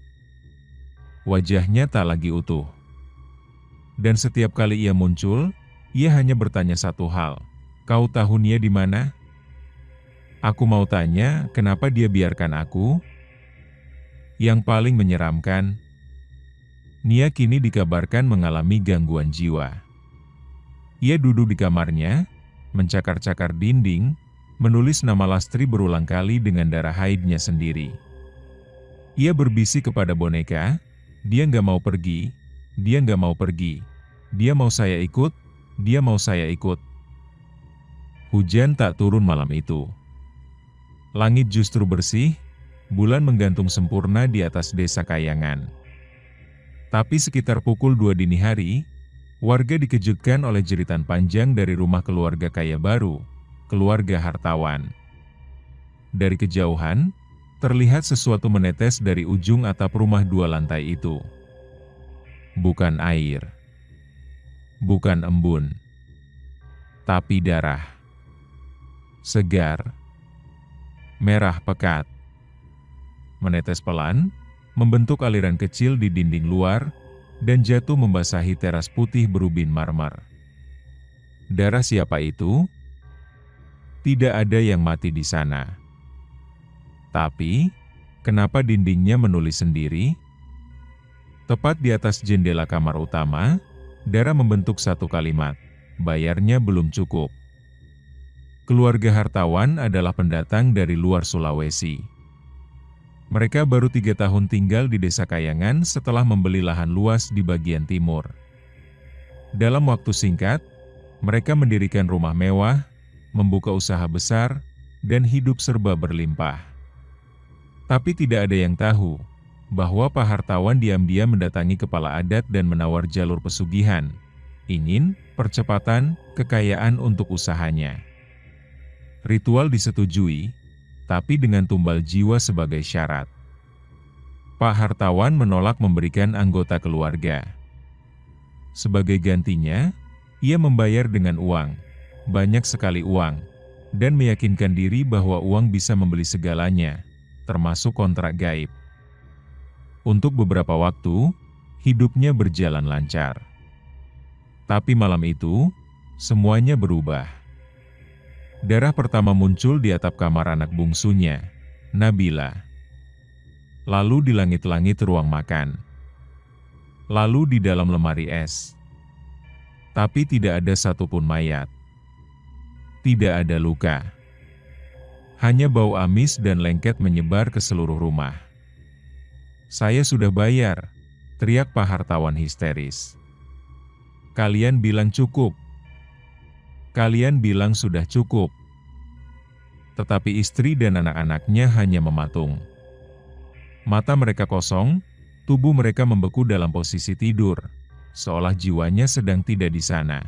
Wajahnya tak lagi utuh. Dan setiap kali ia muncul, ia hanya bertanya satu hal, "Kau tahu Nia di mana?" Aku mau tanya, kenapa dia biarkan aku? Yang paling menyeramkan, Nia kini dikabarkan mengalami gangguan jiwa. Ia duduk di kamarnya, mencakar-cakar dinding, menulis nama Lastri berulang kali dengan darah haidnya sendiri. Ia berbisik kepada boneka, dia nggak mau pergi, dia nggak mau pergi, dia mau saya ikut, dia mau saya ikut. Hujan tak turun malam itu. Langit justru bersih, bulan menggantung sempurna di atas desa Kayangan. Tapi sekitar pukul 2 dini hari, warga dikejutkan oleh jeritan panjang dari rumah keluarga kaya baru, keluarga hartawan. Dari kejauhan, terlihat sesuatu menetes dari ujung atap rumah 2 lantai itu. Bukan air, bukan embun, tapi darah. Segar, merah pekat. Menetes pelan, membentuk aliran kecil di dinding luar, dan jatuh membasahi teras putih berubin marmer. Darah siapa itu? Tidak ada yang mati di sana. Tapi, kenapa dindingnya menulis sendiri? Tepat di atas jendela kamar utama, darah membentuk satu kalimat, "Bayarnya belum cukup." Keluarga hartawan adalah pendatang dari luar Sulawesi. Mereka baru 3 tahun tinggal di desa Kayangan setelah membeli lahan luas di bagian timur. Dalam waktu singkat, mereka mendirikan rumah mewah, membuka usaha besar, dan hidup serba berlimpah. Tapi tidak ada yang tahu bahwa Pak Hartawan diam-diam mendatangi kepala adat dan menawar jalur pesugihan, ingin percepatan kekayaan untuk usahanya. Ritual disetujui, tapi dengan tumbal jiwa sebagai syarat. Pak Hartawan menolak memberikan anggota keluarga. Sebagai gantinya, ia membayar dengan uang, banyak sekali uang, dan meyakinkan diri bahwa uang bisa membeli segalanya, termasuk kontrak gaib. Untuk beberapa waktu, hidupnya berjalan lancar. Tapi malam itu, semuanya berubah. Darah pertama muncul di atap kamar anak bungsunya, Nabila. Lalu di langit-langit ruang makan. Lalu di dalam lemari es. Tapi tidak ada satupun mayat. Tidak ada luka. Hanya bau amis dan lengket menyebar ke seluruh rumah. "Saya sudah bayar," teriak Pak Hartawan histeris. "Kalian bilang cukup. Kalian bilang sudah cukup." Tetapi istri dan anak-anaknya hanya mematung. Mata mereka kosong, tubuh mereka membeku dalam posisi tidur, seolah jiwanya sedang tidak di sana.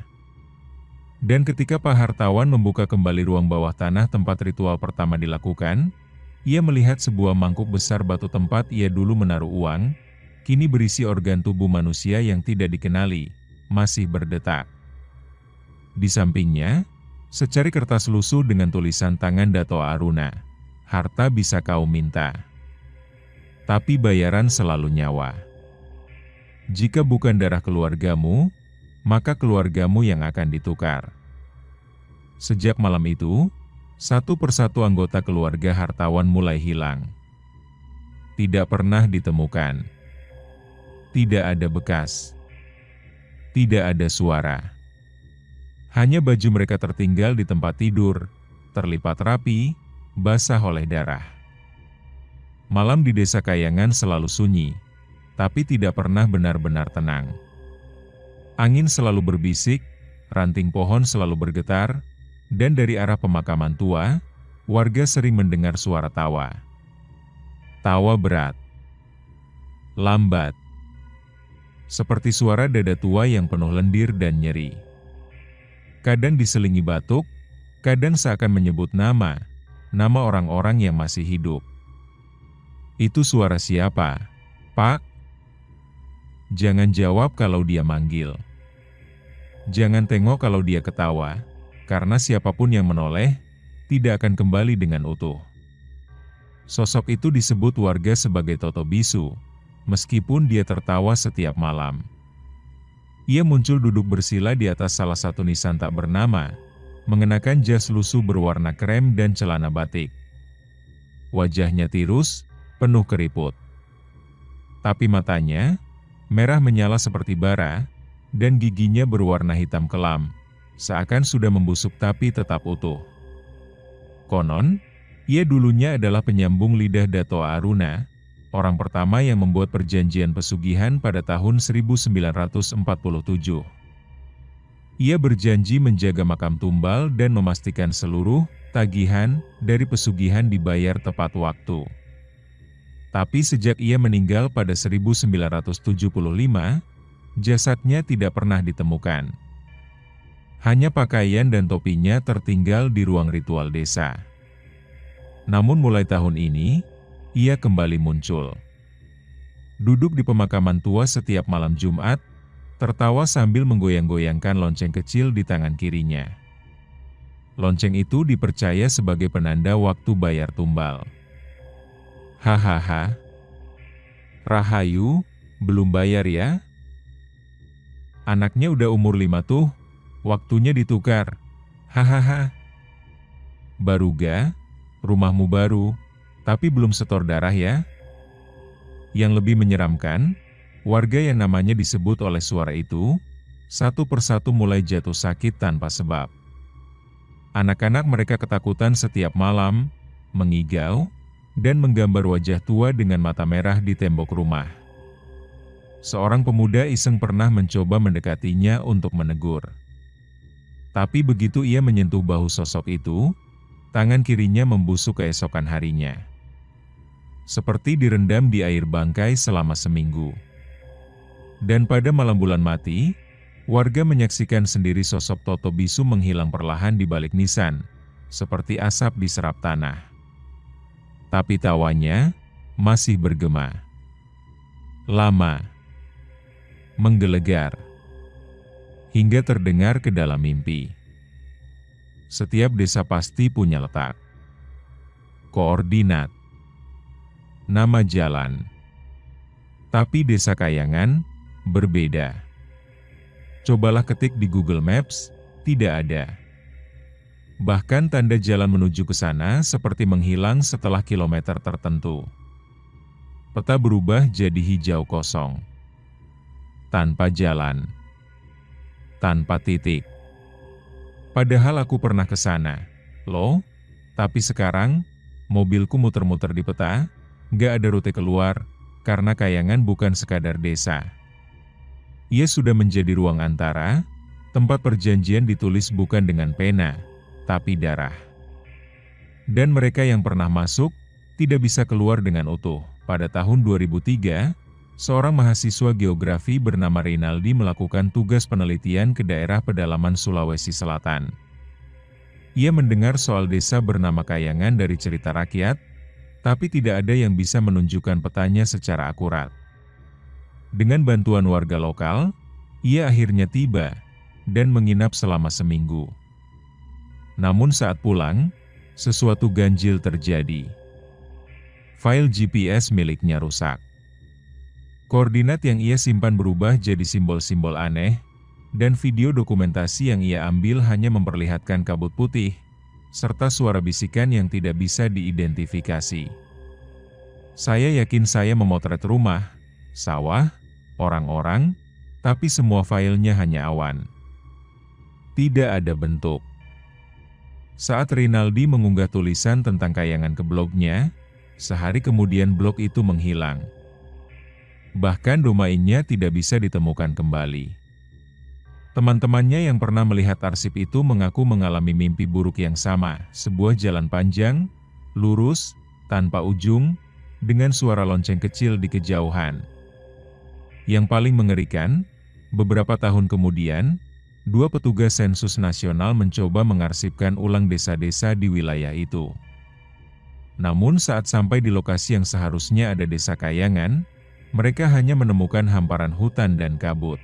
Dan ketika Pak Hartawan membuka kembali ruang bawah tanah tempat ritual pertama dilakukan, ia melihat sebuah mangkuk besar batu tempat ia dulu menaruh uang, kini berisi organ tubuh manusia yang tidak dikenali, masih berdetak. Di sampingnya, secari kertas lusuh dengan tulisan tangan Dato' Aruna, "Harta bisa kau minta, tapi bayaran selalu nyawa. Jika bukan darah keluargamu, maka keluargamu yang akan ditukar." Sejak malam itu, satu persatu anggota keluarga hartawan mulai hilang. Tidak pernah ditemukan. Tidak ada bekas. Tidak ada suara. Hanya baju mereka tertinggal di tempat tidur, terlipat rapi, basah oleh darah. Malam di desa Kayangan selalu sunyi, tapi tidak pernah benar-benar tenang. Angin selalu berbisik, ranting pohon selalu bergetar, dan dari arah pemakaman tua, warga sering mendengar suara tawa. Tawa berat, lambat, seperti suara dada tua yang penuh lendir dan nyeri. Kadang diselingi batuk, kadang seakan menyebut nama orang-orang yang masih hidup. "Itu suara siapa, Pak?" Jangan jawab kalau dia manggil. Jangan tengok kalau dia ketawa, karena siapapun yang menoleh, tidak akan kembali dengan utuh. Sosok itu disebut warga sebagai Toto Bisu, meskipun dia tertawa setiap malam. Ia muncul duduk bersila di atas salah satu nisan tak bernama, mengenakan jas lusuh berwarna krem dan celana batik. Wajahnya tirus, penuh keriput. Tapi matanya, merah menyala seperti bara, dan giginya berwarna hitam kelam, seakan sudah membusuk tapi tetap utuh. Konon, ia dulunya adalah penyambung lidah Dato Aruna, orang pertama yang membuat perjanjian pesugihan pada tahun 1947. Ia berjanji menjaga makam tumbal dan memastikan seluruh tagihan dari pesugihan dibayar tepat waktu. Tapi sejak ia meninggal pada 1975, jasadnya tidak pernah ditemukan. Hanya pakaian dan topinya tertinggal di ruang ritual desa. Namun mulai tahun ini, ia kembali muncul. Duduk di pemakaman tua setiap malam Jumat, tertawa sambil menggoyang-goyangkan lonceng kecil di tangan kirinya. Lonceng itu dipercaya sebagai penanda waktu bayar tumbal. Hahaha. Rahayu, belum bayar ya? Anaknya udah umur 5 tuh, waktunya ditukar. Hahaha. Baruga, rumahmu baru, tapi belum setor darah ya? Yang lebih menyeramkan, warga yang namanya disebut oleh suara itu, satu persatu mulai jatuh sakit tanpa sebab. Anak-anak mereka ketakutan setiap malam, mengigau, dan menggambar wajah tua dengan mata merah di tembok rumah. Seorang pemuda iseng pernah mencoba mendekatinya untuk menegur. Tapi begitu ia menyentuh bahu sosok itu, tangan kirinya membusuk keesokan harinya. Seperti direndam di air bangkai selama seminggu. Dan pada malam bulan mati, warga menyaksikan sendiri sosok Toto Bisu menghilang perlahan di balik nisan, seperti asap diserap tanah. Tapi tawanya masih bergema. Lama. Menggelegar. Hingga terdengar ke dalam mimpi. Setiap desa pasti punya letak, koordinat, nama jalan. Tapi desa Kayangan berbeda. Cobalah ketik di Google Maps, tidak ada. Bahkan tanda jalan menuju ke sana seperti menghilang setelah kilometer tertentu. Peta berubah jadi hijau kosong. Tanpa jalan. Tanpa titik. Padahal aku pernah ke sana, loh, tapi sekarang, mobilku muter-muter di peta, gak ada rute keluar, karena Kayangan bukan sekadar desa. Ia sudah menjadi ruang antara, tempat perjanjian ditulis bukan dengan pena, tapi darah. Dan mereka yang pernah masuk, tidak bisa keluar dengan utuh. Pada tahun 2003, seorang mahasiswa geografi bernama Reynaldi melakukan tugas penelitian ke daerah pedalaman Sulawesi Selatan. Ia mendengar soal desa bernama Kayangan dari cerita rakyat, tapi tidak ada yang bisa menunjukkan petanya secara akurat. Dengan bantuan warga lokal, ia akhirnya tiba dan menginap selama seminggu. Namun saat pulang, sesuatu ganjil terjadi. File GPS miliknya rusak. Koordinat yang ia simpan berubah jadi simbol-simbol aneh, dan video dokumentasi yang ia ambil hanya memperlihatkan kabut putih, serta suara bisikan yang tidak bisa diidentifikasi. Saya yakin saya memotret rumah, sawah, orang-orang, tapi semua filenya hanya awan. Tidak ada bentuk. Saat Reynaldi mengunggah tulisan tentang Kayangan ke blognya, sehari kemudian blog itu menghilang. Bahkan domainnya tidak bisa ditemukan kembali. Teman-temannya yang pernah melihat arsip itu mengaku mengalami mimpi buruk yang sama, sebuah jalan panjang, lurus, tanpa ujung, dengan suara lonceng kecil di kejauhan. Yang paling mengerikan, beberapa tahun kemudian, 2 petugas sensus nasional mencoba mengarsipkan ulang desa-desa di wilayah itu. Namun saat sampai di lokasi yang seharusnya ada desa Kayangan, mereka hanya menemukan hamparan hutan dan kabut.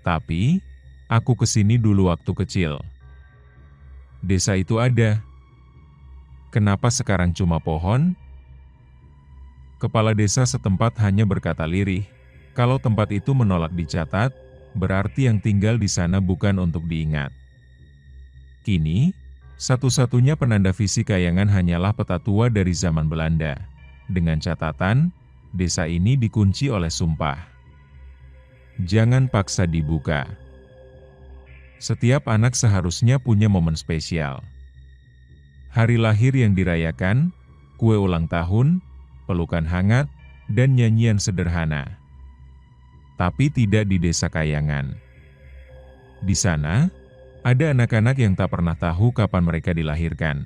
Tapi, aku kesini dulu waktu kecil. Desa itu ada. Kenapa sekarang cuma pohon? Kepala desa setempat hanya berkata lirih, kalau tempat itu menolak dicatat, berarti yang tinggal di sana bukan untuk diingat. Kini, satu-satunya penanda fisik Kayangan hanyalah peta tua dari zaman Belanda, dengan catatan, desa ini dikunci oleh sumpah. Jangan paksa dibuka. Setiap anak seharusnya punya momen spesial. Hari lahir yang dirayakan, kue ulang tahun, pelukan hangat, dan nyanyian sederhana. Tapi tidak di desa Kayangan. Di sana, ada anak-anak yang tak pernah tahu kapan mereka dilahirkan.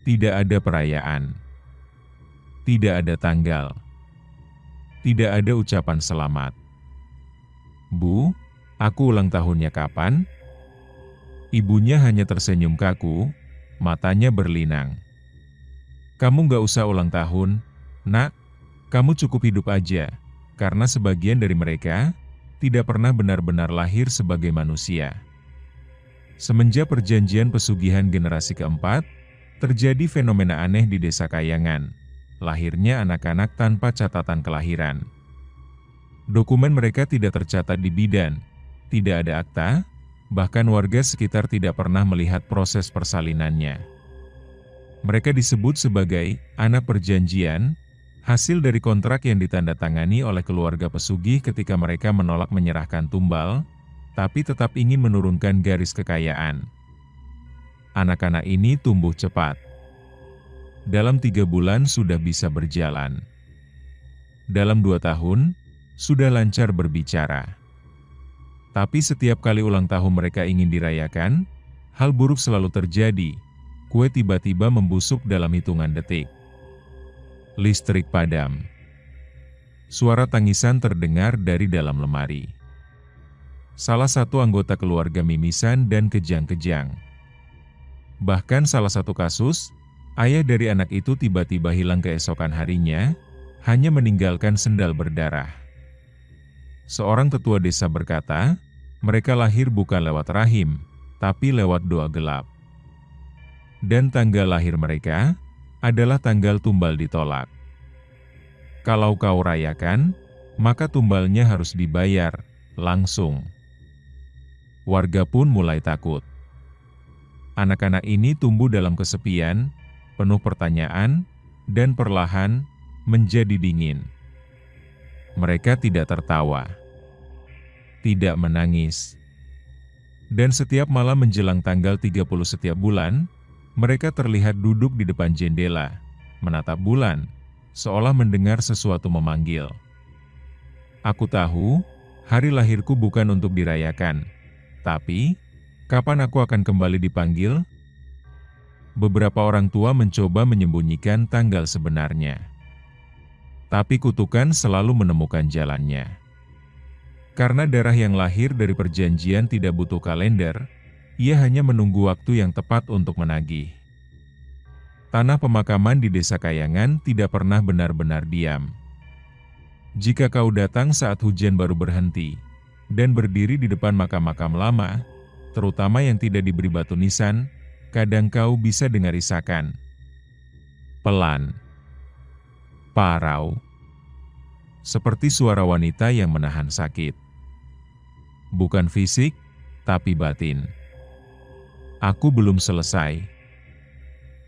Tidak ada perayaan. Tidak ada tanggal. Tidak ada ucapan selamat. Bu, aku ulang tahunnya kapan? Ibunya hanya tersenyum kaku, matanya berlinang. Kamu gak usah ulang tahun, nak. Kamu cukup hidup aja, karena sebagian dari mereka tidak pernah benar-benar lahir sebagai manusia. Semenjak perjanjian pesugihan generasi keempat, terjadi fenomena aneh di desa Kayangan. Lahirnya anak-anak tanpa catatan kelahiran. Dokumen mereka tidak tercatat di bidan, tidak ada akta, bahkan warga sekitar tidak pernah melihat proses persalinannya. Mereka disebut sebagai anak perjanjian, hasil dari kontrak yang ditandatangani oleh keluarga pesugih ketika mereka menolak menyerahkan tumbal, tapi tetap ingin menurunkan garis kekayaan. Anak-anak ini tumbuh cepat. Dalam 3 bulan sudah bisa berjalan. Dalam 2 tahun, sudah lancar berbicara. Tapi setiap kali ulang tahun mereka ingin dirayakan, hal buruk selalu terjadi. Kue tiba-tiba membusuk dalam hitungan detik. Listrik padam. Suara tangisan terdengar dari dalam lemari. Salah satu anggota keluarga mimisan dan kejang-kejang. Bahkan salah satu kasus, ayah dari anak itu tiba-tiba hilang keesokan harinya, hanya meninggalkan sendal berdarah. Seorang tetua desa berkata, mereka lahir bukan lewat rahim, tapi lewat doa gelap. Dan tanggal lahir mereka adalah tanggal tumbal ditolak. Kalau kau rayakan, maka tumbalnya harus dibayar langsung. Warga pun mulai takut. Anak-anak ini tumbuh dalam kesepian, penuh pertanyaan, dan perlahan menjadi dingin. Mereka tidak tertawa, tidak menangis. Dan setiap malam menjelang tanggal 30 setiap bulan, mereka terlihat duduk di depan jendela, menatap bulan, seolah mendengar sesuatu memanggil. Aku tahu, hari lahirku bukan untuk dirayakan, tapi kapan aku akan kembali dipanggil? Beberapa orang tua mencoba menyembunyikan tanggal sebenarnya. Tapi kutukan selalu menemukan jalannya. Karena darah yang lahir dari perjanjian tidak butuh kalender, ia hanya menunggu waktu yang tepat untuk menagih. Tanah pemakaman di desa Kayangan tidak pernah benar-benar diam. Jika kau datang saat hujan baru berhenti, dan berdiri di depan makam-makam lama, terutama yang tidak diberi batu nisan, kadang kau bisa dengar isakan. Pelan. Parau. Seperti suara wanita yang menahan sakit. Bukan fisik, tapi batin. Aku belum selesai.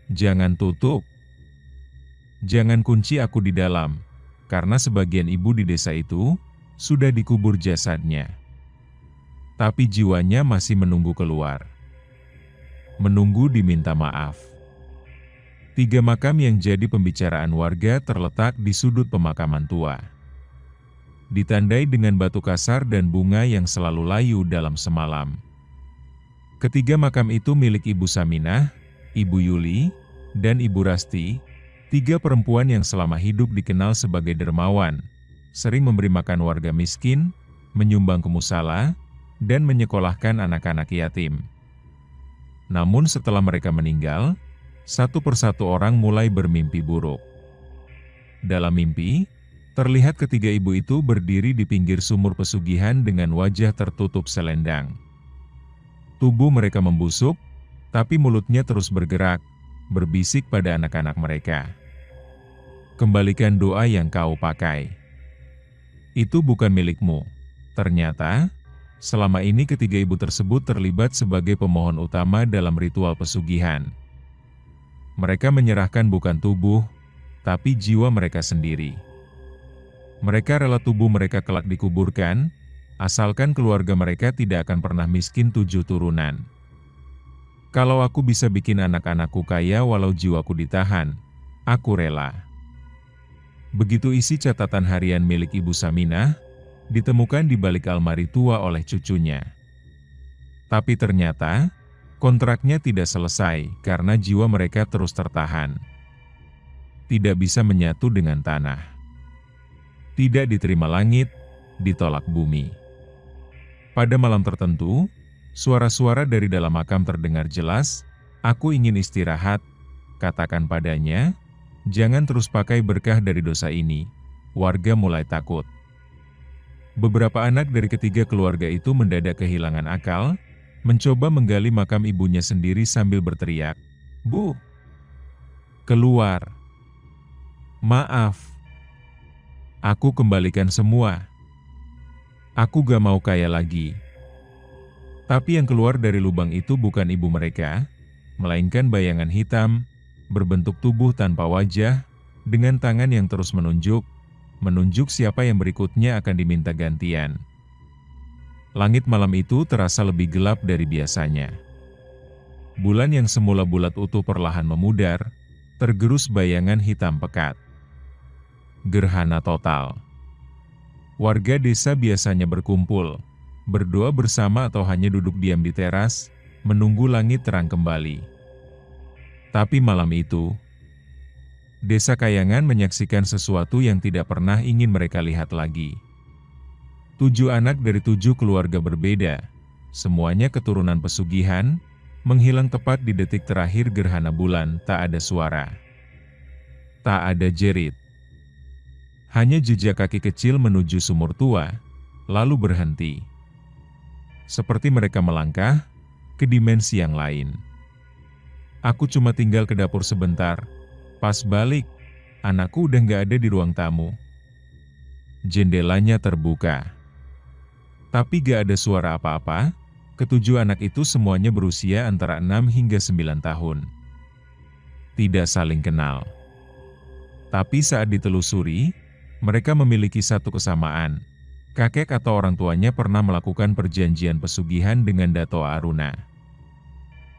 Jangan tutup. Jangan kunci aku di dalam, karena sebagian ibu di desa itu sudah dikubur jasadnya. Tapi jiwanya masih menunggu keluar. Menunggu diminta maaf. 3 makam yang jadi pembicaraan warga terletak di sudut pemakaman tua. Ditandai dengan batu kasar dan bunga yang selalu layu dalam semalam. Ketiga makam itu milik Ibu Saminah, Ibu Yuli, dan Ibu Rasti, 3 perempuan yang selama hidup dikenal sebagai dermawan, sering memberi makan warga miskin, menyumbang ke musala, dan menyekolahkan anak-anak yatim. Namun setelah mereka meninggal, satu persatu orang mulai bermimpi buruk. Dalam mimpi, terlihat ketiga ibu itu berdiri di pinggir sumur pesugihan dengan wajah tertutup selendang. Tubuh mereka membusuk, tapi mulutnya terus bergerak, berbisik pada anak-anak mereka. Kembalikan doa yang kau pakai. Itu bukan milikmu. Ternyata, selama ini ketiga ibu tersebut terlibat sebagai pemohon utama dalam ritual pesugihan. Mereka menyerahkan bukan tubuh, tapi jiwa mereka sendiri. Mereka rela tubuh mereka kelak dikuburkan, asalkan keluarga mereka tidak akan pernah miskin 7 turunan. Kalau aku bisa bikin anak-anakku kaya walau jiwaku ditahan, aku rela. Begitu isi catatan harian milik Ibu Saminah, ditemukan di balik almari tua oleh cucunya. Tapi ternyata, kontraknya tidak selesai karena jiwa mereka terus tertahan. Tidak bisa menyatu dengan tanah. Tidak diterima langit, ditolak bumi. Pada malam tertentu, suara-suara dari dalam makam terdengar jelas, "Aku ingin istirahat," katakan padanya, "Jangan terus pakai berkah dari dosa ini." Warga mulai takut. Beberapa anak dari ketiga keluarga itu mendadak kehilangan akal, mencoba menggali makam ibunya sendiri sambil berteriak, "Bu! Keluar! Maaf! Aku kembalikan semua! Aku gak mau kaya lagi." Tapi yang keluar dari lubang itu bukan ibu mereka, melainkan bayangan hitam, berbentuk tubuh tanpa wajah, dengan tangan yang terus menunjuk siapa yang berikutnya akan diminta gantian. Langit malam itu terasa lebih gelap dari biasanya. Bulan yang semula bulat utuh perlahan memudar, tergerus bayangan hitam pekat. Gerhana total. Warga desa biasanya berkumpul, berdoa bersama atau hanya duduk diam di teras, menunggu langit terang kembali. Tapi malam itu, Desa Kayangan menyaksikan sesuatu yang tidak pernah ingin mereka lihat lagi. 7 anak dari 7 keluarga berbeda, semuanya keturunan pesugihan, menghilang tepat di detik terakhir gerhana bulan. Tak ada suara. Tak ada jerit. Hanya jejak kaki kecil menuju sumur tua, lalu berhenti. Seperti mereka melangkah ke dimensi yang lain. "Aku cuma tinggal ke dapur sebentar. Pas balik, anakku udah gak ada di ruang tamu." Jendelanya terbuka. Tapi gak ada suara apa-apa. Ketujuh anak itu semuanya berusia antara 6 hingga 9 tahun. Tidak saling kenal. Tapi saat ditelusuri, mereka memiliki satu kesamaan. Kakek atau orang tuanya pernah melakukan perjanjian pesugihan dengan Dato Aruna.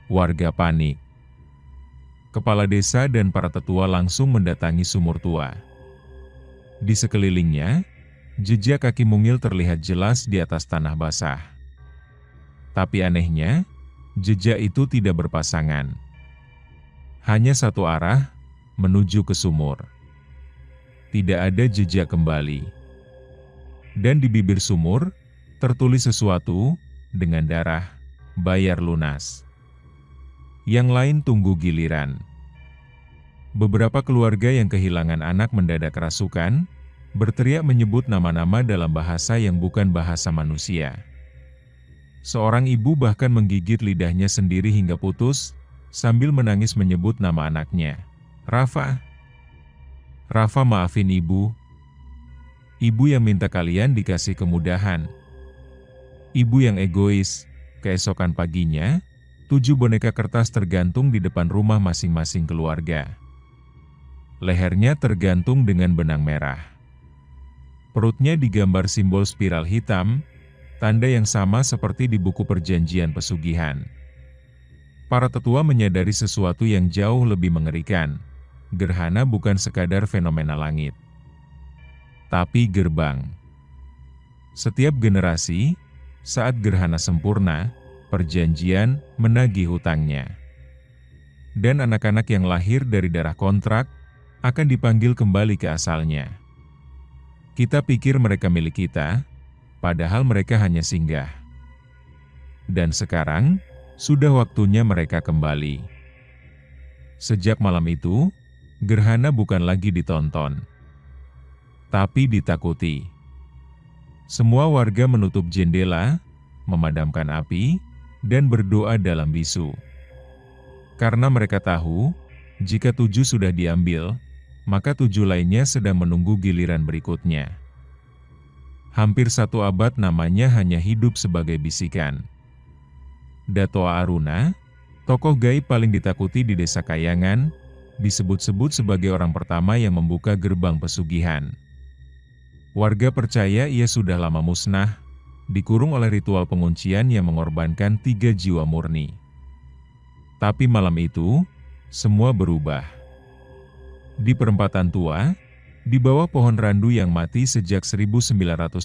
Warga panik. Kepala desa dan para tetua langsung mendatangi sumur tua. Di sekelilingnya, jejak kaki mungil terlihat jelas di atas tanah basah. Tapi anehnya, jejak itu tidak berpasangan. Hanya satu arah, menuju ke sumur. Tidak ada jejak kembali. Dan di bibir sumur, tertulis sesuatu, dengan darah, "Bayar lunas." Yang lain tunggu giliran. Beberapa keluarga yang kehilangan anak mendadak kerasukan, berteriak menyebut nama-nama dalam bahasa yang bukan bahasa manusia. Seorang ibu bahkan menggigit lidahnya sendiri hingga putus, sambil menangis menyebut nama anaknya. "Rafa. Rafa, maafin ibu. Ibu yang minta kalian dikasih kemudahan. Ibu yang egois." Keesokan paginya, 7 boneka kertas tergantung di depan rumah masing-masing keluarga. Lehernya tergantung dengan benang merah. Perutnya digambar simbol spiral hitam, tanda yang sama seperti di buku perjanjian pesugihan. Para tetua menyadari sesuatu yang jauh lebih mengerikan. Gerhana bukan sekadar fenomena langit, tapi gerbang. Setiap generasi, saat gerhana sempurna, perjanjian menagih hutangnya. Dan anak-anak yang lahir dari darah kontrak akan dipanggil kembali ke asalnya. Kita pikir mereka milik kita, padahal mereka hanya singgah. Dan sekarang, sudah waktunya mereka kembali. Sejak malam itu, gerhana bukan lagi ditonton, tapi ditakuti. Semua warga menutup jendela, memadamkan api, dan berdoa dalam bisu. Karena mereka tahu, Jika 7 sudah diambil, maka 7 lainnya sedang menunggu giliran berikutnya. Hampir 1 abad namanya hanya hidup sebagai bisikan. Dato' Aruna, tokoh gaib paling ditakuti di Desa Kayangan, disebut-sebut sebagai orang pertama yang membuka gerbang pesugihan. Warga percaya ia sudah lama musnah, dikurung oleh ritual penguncian yang mengorbankan 3 jiwa murni. Tapi malam itu, semua berubah. Di perempatan tua, di bawah pohon randu yang mati sejak 1971,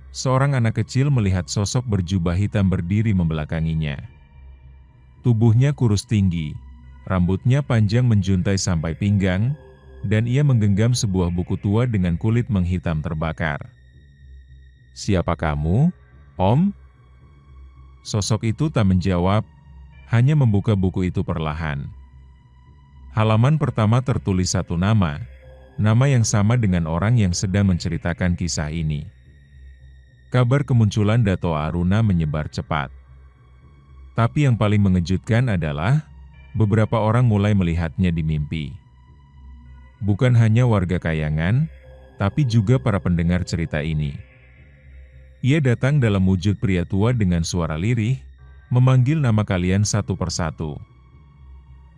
seorang anak kecil melihat sosok berjubah hitam berdiri membelakanginya. Tubuhnya kurus tinggi, rambutnya panjang menjuntai sampai pinggang, dan ia menggenggam sebuah buku tua dengan kulit menghitam terbakar. "Siapa kamu, Om?" Sosok itu tak menjawab, hanya membuka buku itu perlahan. Halaman pertama tertulis satu nama yang sama dengan orang yang sedang menceritakan kisah ini. Kabar kemunculan Dato' Aruna menyebar cepat. Tapi yang paling mengejutkan adalah, beberapa orang mulai melihatnya di mimpi. Bukan hanya warga Kayangan, tapi juga para pendengar cerita ini. Ia datang dalam wujud pria tua dengan suara lirih, memanggil nama kalian satu persatu.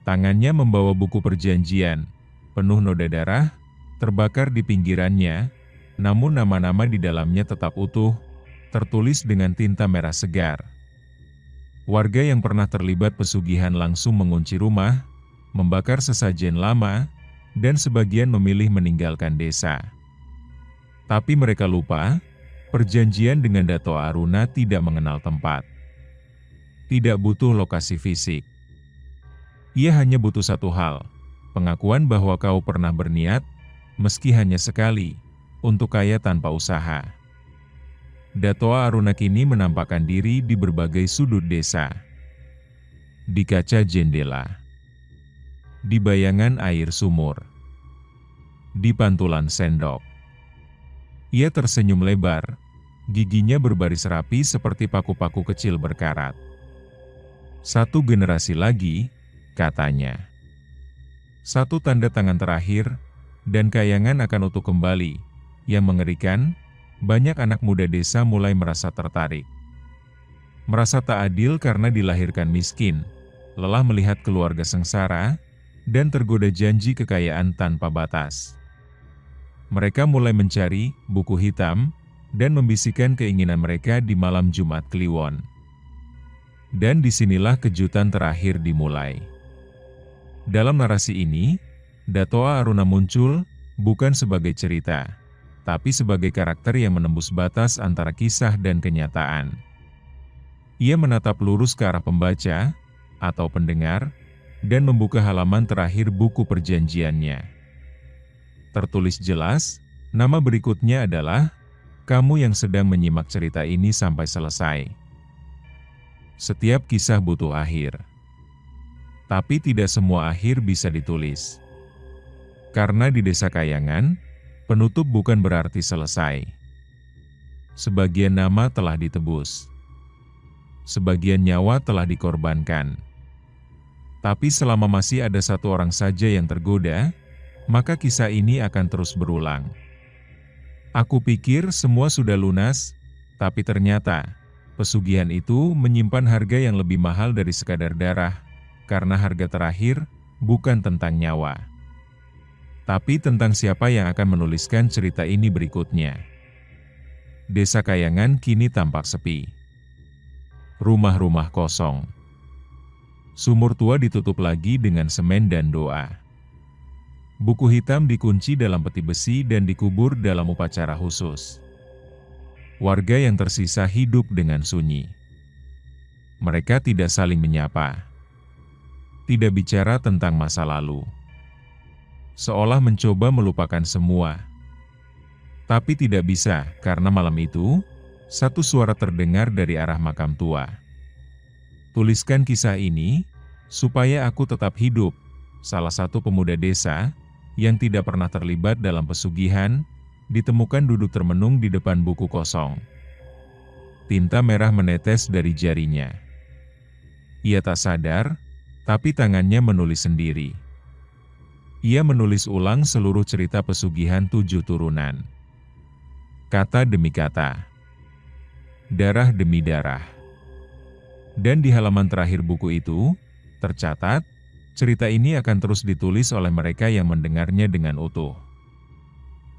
Tangannya membawa buku perjanjian, penuh noda darah, terbakar di pinggirannya, namun nama-nama di dalamnya tetap utuh, tertulis dengan tinta merah segar. Warga yang pernah terlibat pesugihan langsung mengunci rumah, membakar sesajen lama, dan sebagian memilih meninggalkan desa. Tapi mereka lupa, perjanjian dengan Dato' Aruna tidak mengenal tempat. Tidak butuh lokasi fisik. Ia hanya butuh satu hal, pengakuan bahwa kau pernah berniat, meski hanya sekali, untuk kaya tanpa usaha. Dato' Aruna kini menampakkan diri di berbagai sudut desa. Di kaca jendela, di bayangan air sumur, di pantulan sendok. Ia tersenyum lebar, giginya berbaris rapi seperti paku-paku kecil berkarat. 1 generasi lagi, katanya. 1 tanda tangan terakhir, dan Kayangan akan utuh kembali. Yang mengerikan, banyak anak muda desa mulai merasa tertarik. Merasa tak adil karena dilahirkan miskin, lelah melihat keluarga sengsara, dan tergoda janji kekayaan tanpa batas. Mereka mulai mencari buku hitam, dan membisikkan keinginan mereka di malam Jumat Kliwon. Dan disinilah kejutan terakhir dimulai. Dalam narasi ini, Dato' Aruna muncul bukan sebagai cerita, tapi sebagai karakter yang menembus batas antara kisah dan kenyataan. Ia menatap lurus ke arah pembaca atau pendengar, dan membuka halaman terakhir buku perjanjiannya. Tertulis jelas, nama berikutnya adalah, kamu yang sedang menyimak cerita ini sampai selesai. Setiap kisah butuh akhir. Tapi tidak semua akhir bisa ditulis. Karena di Desa Kayangan, penutup bukan berarti selesai. Sebagian nama telah ditebus. Sebagian nyawa telah dikorbankan. Tapi selama masih ada 1 orang saja yang tergoda, maka kisah ini akan terus berulang. Aku pikir semua sudah lunas, tapi ternyata pesugihan itu menyimpan harga yang lebih mahal dari sekadar darah, karena harga terakhir bukan tentang nyawa, tapi tentang siapa yang akan menuliskan cerita ini berikutnya. Desa Kayangan kini tampak sepi. Rumah-rumah kosong. Sumur tua ditutup lagi dengan semen dan doa. Buku hitam dikunci dalam peti besi dan dikubur dalam upacara khusus. Warga yang tersisa hidup dengan sunyi. Mereka tidak saling menyapa. Tidak bicara tentang masa lalu. Seolah mencoba melupakan semua. Tapi tidak bisa, karena malam itu, 1 suara terdengar dari arah makam tua. Tuliskan kisah ini, supaya aku tetap hidup. Salah satu pemuda desa, yang tidak pernah terlibat dalam pesugihan, ditemukan duduk termenung di depan buku kosong. Tinta merah menetes dari jarinya. Ia tak sadar, tapi tangannya menulis sendiri. Ia menulis ulang seluruh cerita pesugihan 7 turunan. Kata demi kata. Darah demi darah. Dan di halaman terakhir buku itu, tercatat, cerita ini akan terus ditulis oleh mereka yang mendengarnya dengan utuh.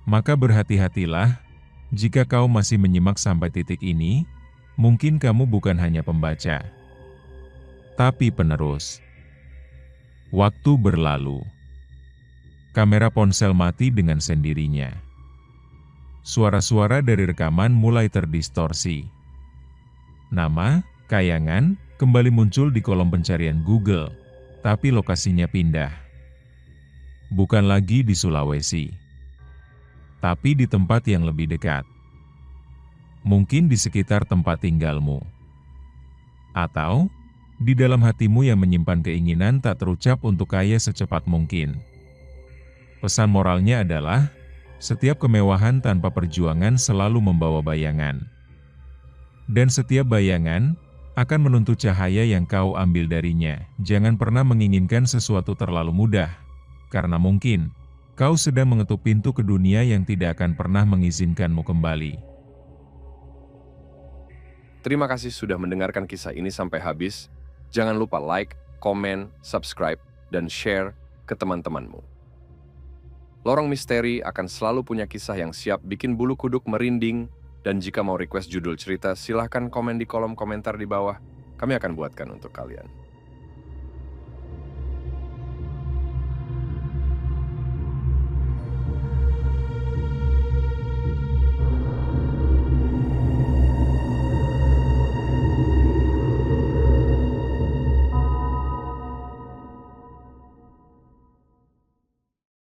Maka berhati-hatilah, jika kau masih menyimak sampai titik ini, mungkin kamu bukan hanya pembaca, tapi penerus. Waktu berlalu. Kamera ponsel mati dengan sendirinya. Suara-suara dari rekaman mulai terdistorsi. Nama, Kayangan, kembali muncul di kolom pencarian Google, tapi lokasinya pindah. Bukan lagi di Sulawesi, tapi di tempat yang lebih dekat. Mungkin di sekitar tempat tinggalmu. Atau, di dalam hatimu yang menyimpan keinginan tak terucap untuk kaya secepat mungkin. Pesan moralnya adalah, setiap kemewahan tanpa perjuangan selalu membawa bayangan. Dan setiap bayangan akan menuntut cahaya yang kau ambil darinya. Jangan pernah menginginkan sesuatu terlalu mudah, karena mungkin kau sedang mengetuk pintu ke dunia yang tidak akan pernah mengizinkanmu kembali. Terima kasih sudah mendengarkan kisah ini sampai habis. Jangan lupa like, komen, subscribe, dan share ke teman-temanmu. Lorong Misteri akan selalu punya kisah yang siap bikin bulu kuduk merinding. Dan jika mau request judul cerita, silahkan komen di kolom komentar di bawah. Kami akan buatkan untuk kalian.